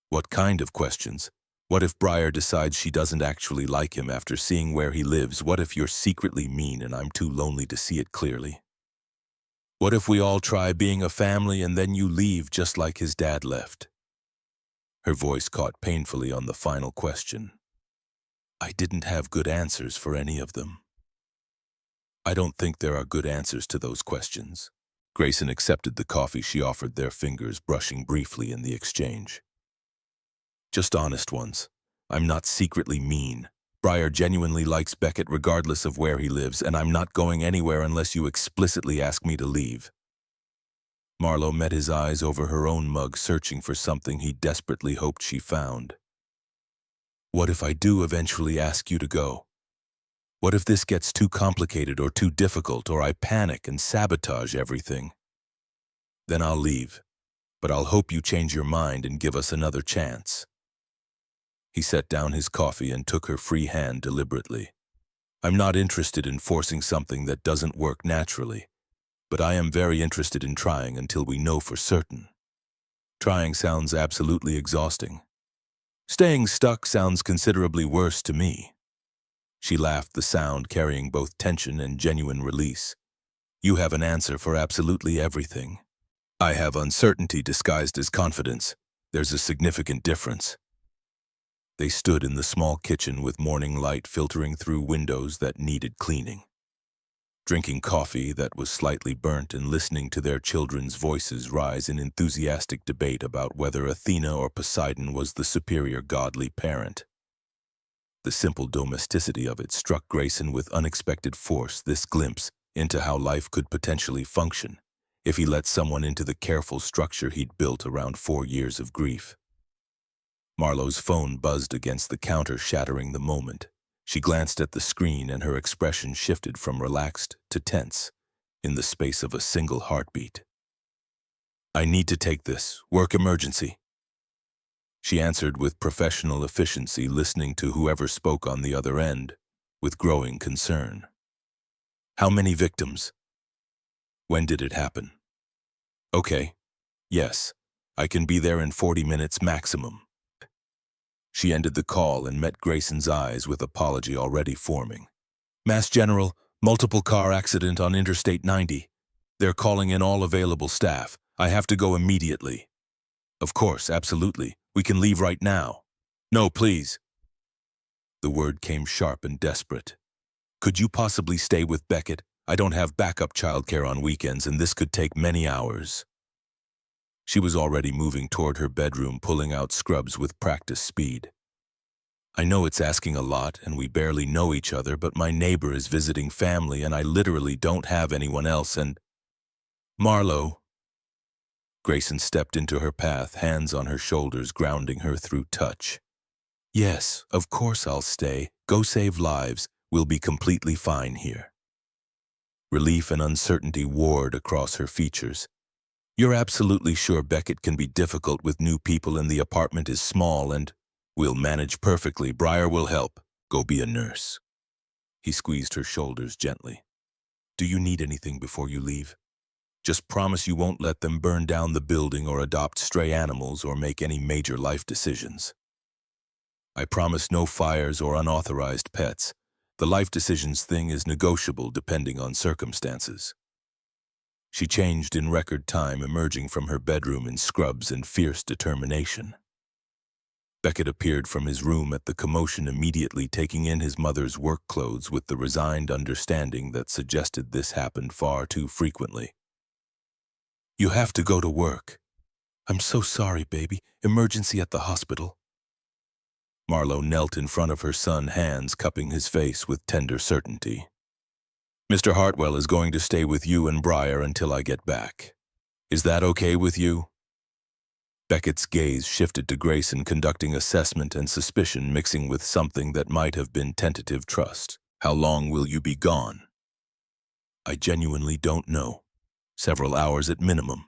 What kind of questions? What if Briar decides she doesn't actually like him after seeing where he lives? What if you're secretly mean and I'm too lonely to see it clearly? What if we all try being a family and then you leave just like his dad left? Her voice caught painfully on the final question. I didn't have good answers for any of them. I don't think there are good answers to those questions. Grayson accepted the coffee she offered, their fingers brushing briefly in the exchange. Just honest ones. I'm not secretly mean. Briar genuinely likes Beckett regardless of where he lives, and I'm not going anywhere unless you explicitly ask me to leave. Marlowe met his eyes over her own mug, searching for something he desperately hoped she found. What if I do eventually ask you to go? What if this gets too complicated or too difficult, or I panic and sabotage everything? Then I'll leave, but I'll hope you change your mind and give us another chance. He set down his coffee and took her free hand deliberately. I'm not interested in forcing something that doesn't work naturally. But I am very interested in trying until we know for certain. Trying sounds absolutely exhausting. Staying stuck sounds considerably worse to me. She laughed, the sound carrying both tension and genuine release. You have an answer for absolutely everything. I have uncertainty disguised as confidence. There's a significant difference. They stood in the small kitchen with morning light filtering through windows that needed cleaning. Drinking coffee that was slightly burnt and listening to their children's voices rise in enthusiastic debate about whether Athena or Poseidon was the superior godly parent. The simple domesticity of it struck Grayson with unexpected force, this glimpse into how life could potentially function if he let someone into the careful structure he'd built around 4 years of grief. Marlowe's phone buzzed against the counter, shattering the moment. She glanced at the screen and her expression shifted from relaxed to tense in the space of a single heartbeat. I need to take this. Work emergency. She answered with professional efficiency, listening to whoever spoke on the other end with growing concern. How many victims? When did it happen? Okay. Yes. I can be there in 40 minutes maximum. She ended the call and met Grayson's eyes with apology already forming. Mass General, multiple car accident on Interstate 90. They're calling in all available staff. I have to go immediately. Of course, absolutely. We can leave right now. No, please. The word came sharp and desperate. Could you possibly stay with Beckett? I don't have backup childcare on weekends, and this could take many hours. She was already moving toward her bedroom, pulling out scrubs with practiced speed. I know it's asking a lot, and we barely know each other, but my neighbor is visiting family, and I literally don't have anyone else, and… Marlowe. Grayson stepped into her path, hands on her shoulders, grounding her through touch. Yes, of course I'll stay. Go save lives. We'll be completely fine here. Relief and uncertainty warred across her features. You're absolutely sure Beckett can be difficult with new people and the apartment is small and we'll manage perfectly. Briar will help. Go be a nurse. He squeezed her shoulders gently. Do you need anything before you leave? Just promise you won't let them burn down the building or adopt stray animals or make any major life decisions. I promise no fires or unauthorized pets. The life decisions thing is negotiable depending on circumstances. She changed in record time, emerging from her bedroom in scrubs and fierce determination. Beckett appeared from his room at the commotion, immediately taking in his mother's work clothes with the resigned understanding that suggested this happened far too frequently. You have to go to work. I'm so sorry, baby. Emergency at the hospital. Marlo knelt in front of her son, hands cupping his face with tender certainty. Mr. Hartwell is going to stay with you and Briar until I get back. Is that okay with you? Beckett's gaze shifted to Grayson, conducting assessment and suspicion mixing with something that might have been tentative trust. How long will you be gone? I genuinely don't know. Several hours at minimum.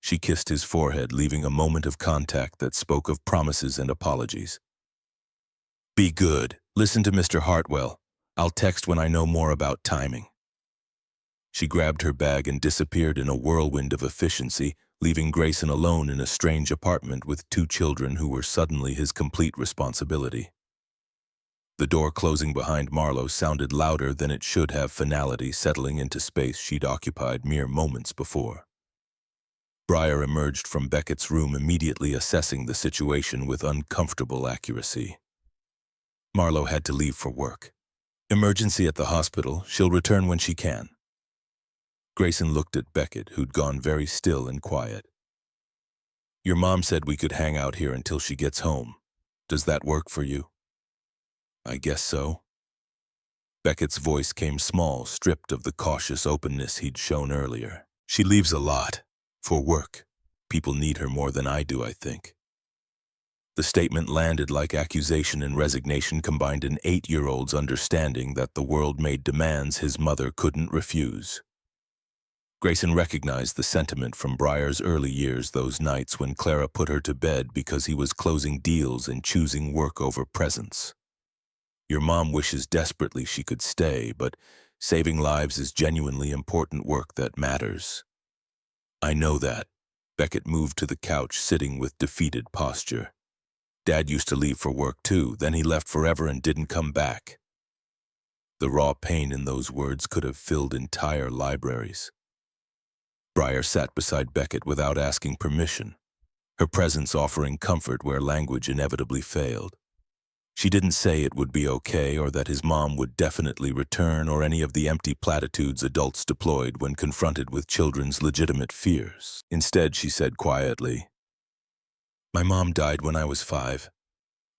She kissed his forehead, leaving a moment of contact that spoke of promises and apologies. Be good. Listen to Mr. Hartwell. I'll text when I know more about timing. She grabbed her bag and disappeared in a whirlwind of efficiency, leaving Grayson alone in a strange apartment with two children who were suddenly his complete responsibility. The door closing behind Marlo sounded louder than it should have, finality settling into space she'd occupied mere moments before. Briar emerged from Beckett's room, immediately assessing the situation with uncomfortable accuracy. Marlo had to leave for work. Emergency at the hospital. She'll return when she can. Grayson looked at Beckett, who'd gone very still and quiet. Your mom said we could hang out here until she gets home. Does that work for you? I guess so. Beckett's voice came small, stripped of the cautious openness he'd shown earlier. She leaves a lot. For work. People need her more than I do, I think. The statement landed like accusation and resignation, combined an 8-year-old's understanding that the world made demands his mother couldn't refuse. Grayson recognized the sentiment from Briar's early years, those nights when Clara put her to bed because he was closing deals and choosing work over presents. Your mom wishes desperately she could stay, but saving lives is genuinely important work that matters. I know that. Beckett moved to the couch, sitting with defeated posture. Dad used to leave for work too, then he left forever and didn't come back. The raw pain in those words could have filled entire libraries. Briar sat beside Beckett without asking permission, her presence offering comfort where language inevitably failed. She didn't say it would be okay or that his mom would definitely return or any of the empty platitudes adults deployed when confronted with children's legitimate fears. Instead, she said quietly, My mom died when I was 5.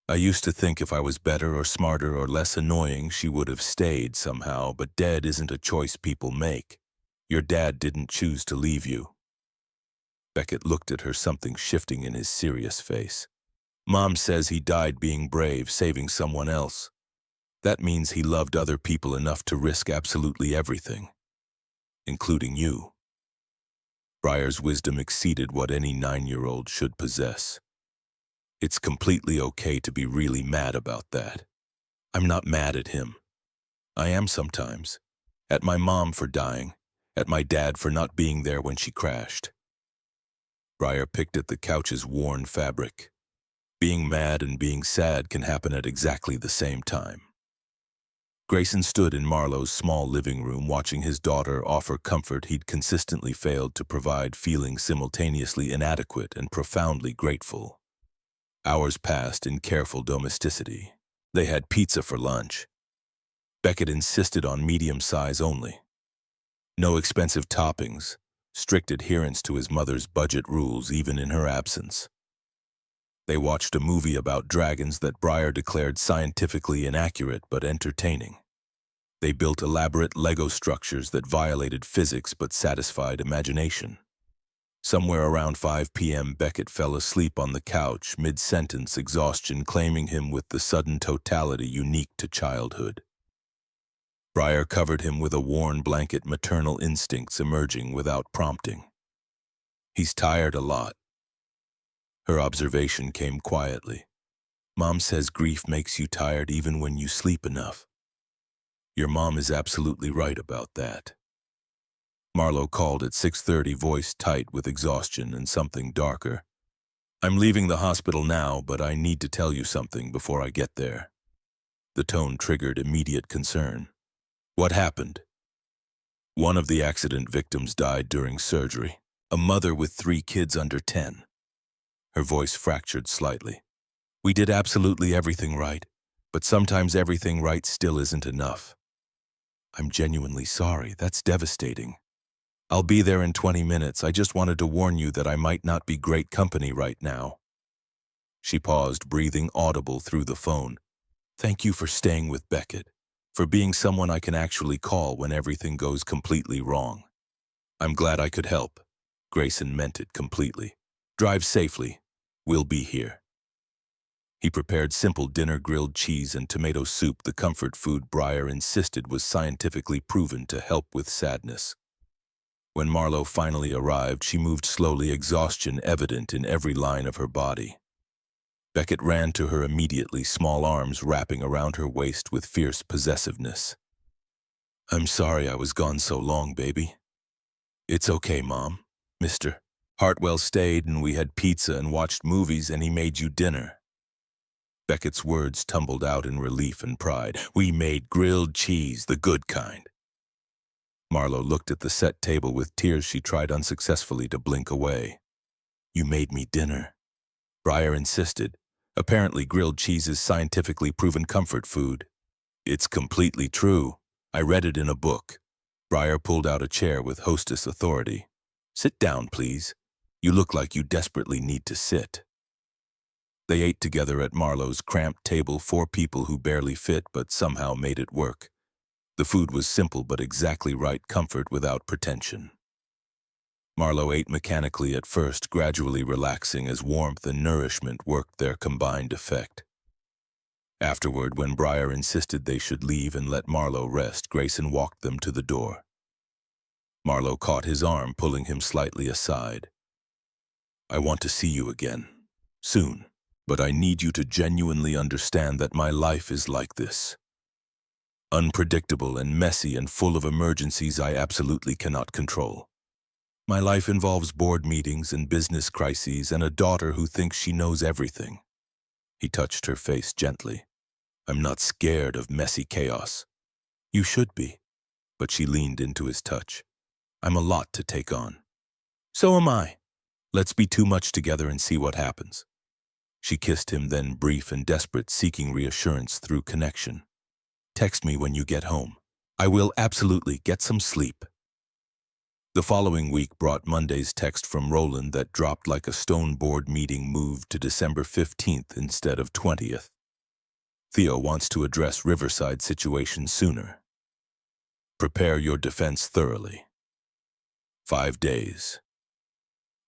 I used to think if I was better or smarter or less annoying, she would have stayed somehow, but dead isn't a choice people make. Your dad didn't choose to leave you. Beckett looked at her, something shifting in his serious face. Mom says he died being brave, saving someone else. That means he loved other people enough to risk absolutely everything, including you. Briar's wisdom exceeded what any 9-year-old should possess. It's completely okay to be really mad about that. I'm not mad at him. I am sometimes. At my mom for dying. At my dad for not being there when she crashed. Briar picked at the couch's worn fabric. Being mad and being sad can happen at exactly the same time. Grayson stood in Marlo's small living room, watching his daughter offer comfort he'd consistently failed to provide, feeling simultaneously inadequate and profoundly grateful. Hours passed in careful domesticity. They had pizza for lunch. Beckett insisted on medium size only. No expensive toppings, strict adherence to his mother's budget rules even in her absence. They watched a movie about dragons that Briar declared scientifically inaccurate but entertaining. They built elaborate Lego structures that violated physics but satisfied imagination. Somewhere around 5 p.m., Beckett fell asleep on the couch, mid-sentence, exhaustion claiming him with the sudden totality unique to childhood. Briar covered him with a worn blanket, maternal instincts emerging without prompting. "He's tired a lot." Her observation came quietly. "Mom says grief makes you tired even when you sleep enough." "Your mom is absolutely right about that." Marlowe called at 6:30, voice tight with exhaustion and something darker. "I'm leaving the hospital now, but I need to tell you something before I get there." The tone triggered immediate concern. "What happened?" "One of the accident victims died during surgery. A mother with 3 kids under 10. Her voice fractured slightly. "We did absolutely everything right, but sometimes everything right still isn't enough." "I'm genuinely sorry. That's devastating." "I'll be there in 20 minutes. I just wanted to warn you that I might not be great company right now." She paused, breathing audible through the phone. "Thank you for staying with Beckett, for being someone I can actually call when everything goes completely wrong." "I'm glad I could help." Grayson meant it completely. "Drive safely. We'll be here." He prepared simple dinner, grilled cheese and tomato soup, the comfort food Briar insisted was scientifically proven to help with sadness. When Marlowe finally arrived, she moved slowly, exhaustion evident in every line of her body. Beckett ran to her immediately, small arms wrapping around her waist with fierce possessiveness. "I'm sorry I was gone so long, baby." "It's okay, Mom. Mr. Hartwell stayed and we had pizza and watched movies and he made you dinner." Beckett's words tumbled out in relief and pride. "We made grilled cheese, the good kind." Marlowe looked at the set table with tears she tried unsuccessfully to blink away. "You made me dinner," Briar insisted. "Apparently grilled cheese is scientifically proven comfort food." "It's completely true. I read it in a book." Briar pulled out a chair with hostess authority. "Sit down, please. You look like you desperately need to sit." They ate together at Marlowe's cramped table, 4 people who barely fit but somehow made it work. The food was simple but exactly right, comfort without pretension. Marlowe ate mechanically at first, gradually relaxing as warmth and nourishment worked their combined effect. Afterward, when Briar insisted they should leave and let Marlowe rest, Grayson walked them to the door. Marlowe caught his arm, pulling him slightly aside. "I want to see you again. Soon. But I need you to genuinely understand that my life is like this. Unpredictable and messy and full of emergencies I absolutely cannot control. My life involves board meetings and business crises and a daughter who thinks she knows everything." He touched her face gently. "I'm not scared of messy chaos." "You should be." But she leaned into his touch. "I'm a lot to take on." "So am I. Let's be too much together and see what happens." She kissed him, then brief and desperate, seeking reassurance through connection. "Text me when you get home." "I will absolutely. Get some sleep." The following week brought Monday's text from Roland that dropped like a stone. Board meeting moved to December 15th instead of 20th. Theo wants to address Riverside situation sooner. Prepare your defense thoroughly. 5 days.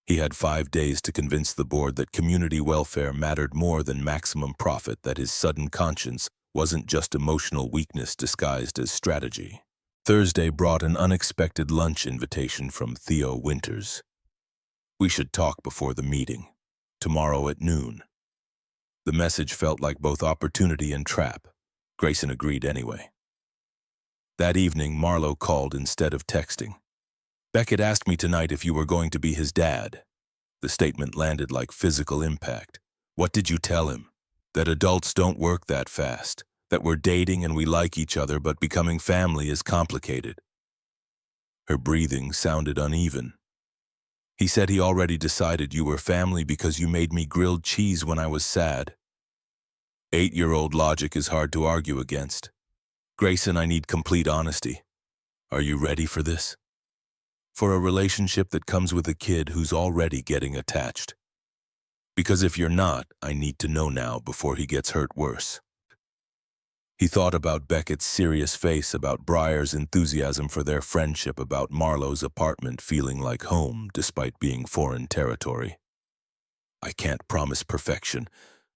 He had 5 days to convince the board that community welfare mattered more than maximum profit, that his sudden conscience wasn't just emotional weakness disguised as strategy. Thursday brought an unexpected lunch invitation from Theo Winters. "We should talk before the meeting. Tomorrow at noon." The message felt like both opportunity and trap. Grayson agreed anyway. That evening, Marlowe called instead of texting. "Beckett asked me tonight if you were going to be his dad." The statement landed like physical impact. "What did you tell him?" "That adults don't work that fast. That we're dating and we like each other, but becoming family is complicated." Her breathing sounded uneven. "He said he already decided you were family because you made me grilled cheese when I was sad." 8-year-old logic is hard to argue against. "Grayson, I need complete honesty. Are you ready for this? For a relationship that comes with a kid who's already getting attached? Because if you're not, I need to know now before he gets hurt worse." He thought about Beckett's serious face, about Breyer's enthusiasm for their friendship, about Marlowe's apartment feeling like home despite being foreign territory. I can't promise perfection.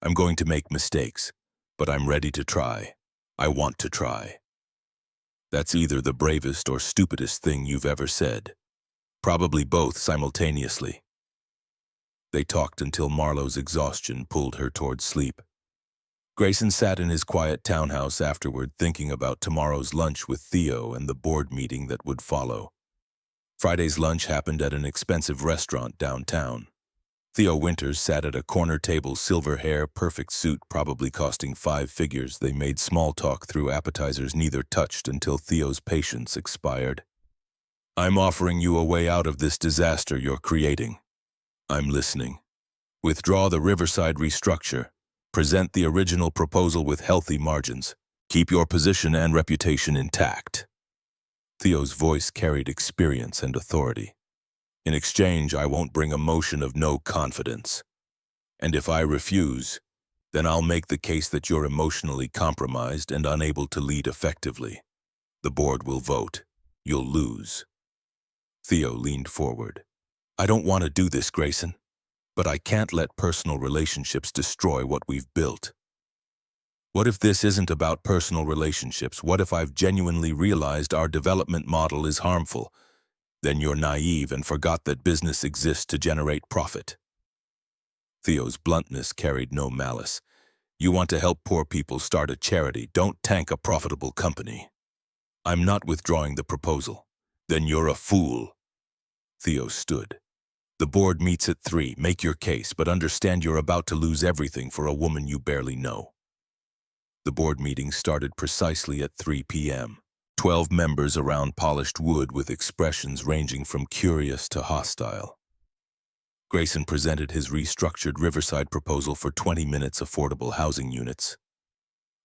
I'm going to make mistakes, but I'm ready to try. I want to try. That's either the bravest or stupidest thing you've ever said. Probably both simultaneously. They talked until Marlowe's exhaustion pulled her towards sleep. Grayson sat in his quiet townhouse afterward, thinking about tomorrow's lunch with Theo and the board meeting that would follow. Friday's lunch happened at an expensive restaurant downtown. Theo Winters sat at a corner table, silver hair, perfect suit, probably costing 5 figures. They made small talk through appetizers neither touched until Theo's patience expired. I'm offering you a way out of this disaster you're creating. I'm listening. Withdraw the Riverside restructure. Present the original proposal with healthy margins. Keep your position and reputation intact. Theo's voice carried experience and authority. In exchange, I won't bring a motion of no confidence. And if I refuse, then I'll make the case that you're emotionally compromised and unable to lead effectively. The board will vote. You'll lose. Theo leaned forward. I don't want to do this, Grayson, but I can't let personal relationships destroy what we've built. What if this isn't about personal relationships? What if I've genuinely realized our development model is harmful? Then you're naive and forgot that business exists to generate profit. Theo's bluntness carried no malice. You want to help poor people, start a charity. Don't tank a profitable company. I'm not withdrawing the proposal. Then you're a fool. Theo stood. The board meets at 3. Make your case, but understand you're about to lose everything for a woman you barely know. The board meeting started precisely at 3 p.m. 12 members around polished wood with expressions ranging from curious to hostile. Grayson presented his restructured Riverside proposal for 20 minutes affordable housing units.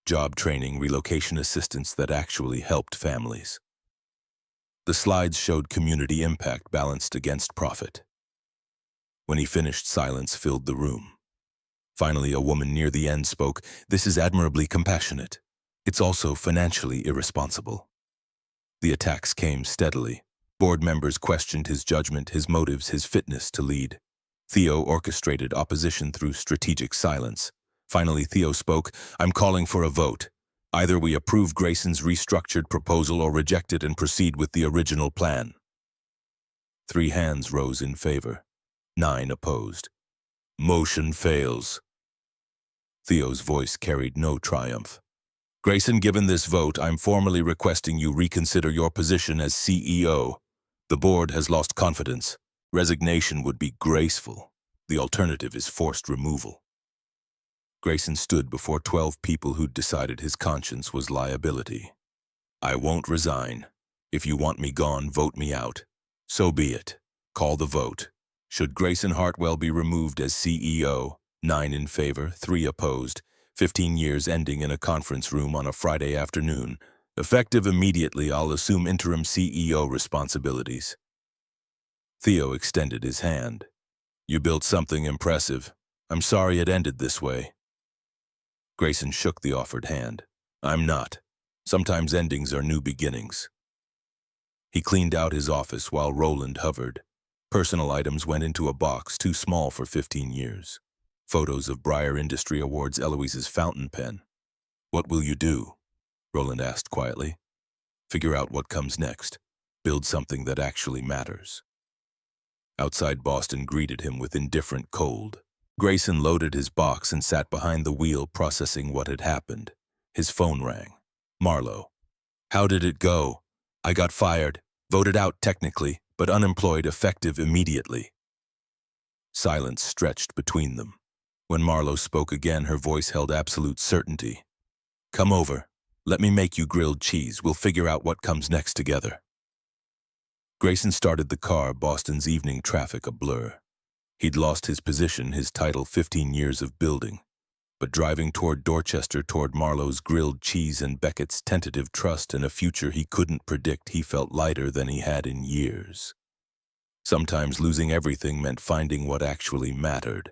Job training, relocation assistance that actually helped families. The slides showed community impact balanced against profit. When he finished, silence filled the room. Finally, a woman near the end spoke. This is admirably compassionate. It's also financially irresponsible. The attacks came steadily. Board members questioned his judgment, his motives, his fitness to lead. Theo orchestrated opposition through strategic silence. Finally, Theo spoke. I'm calling for a vote. Either we approve Grayson's restructured proposal or reject it and proceed with the original plan. 3 hands rose in favor. 9 opposed. Motion fails. Theo's voice carried no triumph. Grayson, given this vote, I'm formally requesting you reconsider your position as CEO. The board has lost confidence. Resignation would be graceful. The alternative is forced removal. Grayson stood before 12 people who'd decided his conscience was liability. I won't resign. If you want me gone, vote me out. So be it. Call the vote. Should Grayson Hartwell be removed as CEO? 9 in favor, 3 opposed. 15 years ending in a conference room on a Friday afternoon. Effective immediately, I'll assume interim CEO responsibilities. Theo extended his hand. You built something impressive. I'm sorry it ended this way. Grayson shook the offered hand. I'm not. Sometimes endings are new beginnings. He cleaned out his office while Roland hovered. Personal items went into a box too small for 15 years. Photos of Breyer Industry Awards, Eloise's fountain pen. What will you do? Roland asked quietly. Figure out what comes next. Build something that actually matters. Outside, Boston greeted him with indifferent cold. Grayson loaded his box and sat behind the wheel processing what had happened. His phone rang. Marlowe. How did it go? I got fired. Voted out technically, but unemployed effective immediately. Silence stretched between them. When Marlowe spoke again, her voice held absolute certainty. Come over. Let me make you grilled cheese. We'll figure out what comes next together. Grayson started the car, Boston's evening traffic a blur. He'd lost his position, his title, 15 years of building. But driving toward Dorchester, toward Marlowe's grilled cheese and Beckett's tentative trust in a future he couldn't predict, he felt lighter than he had in years. Sometimes losing everything meant finding what actually mattered.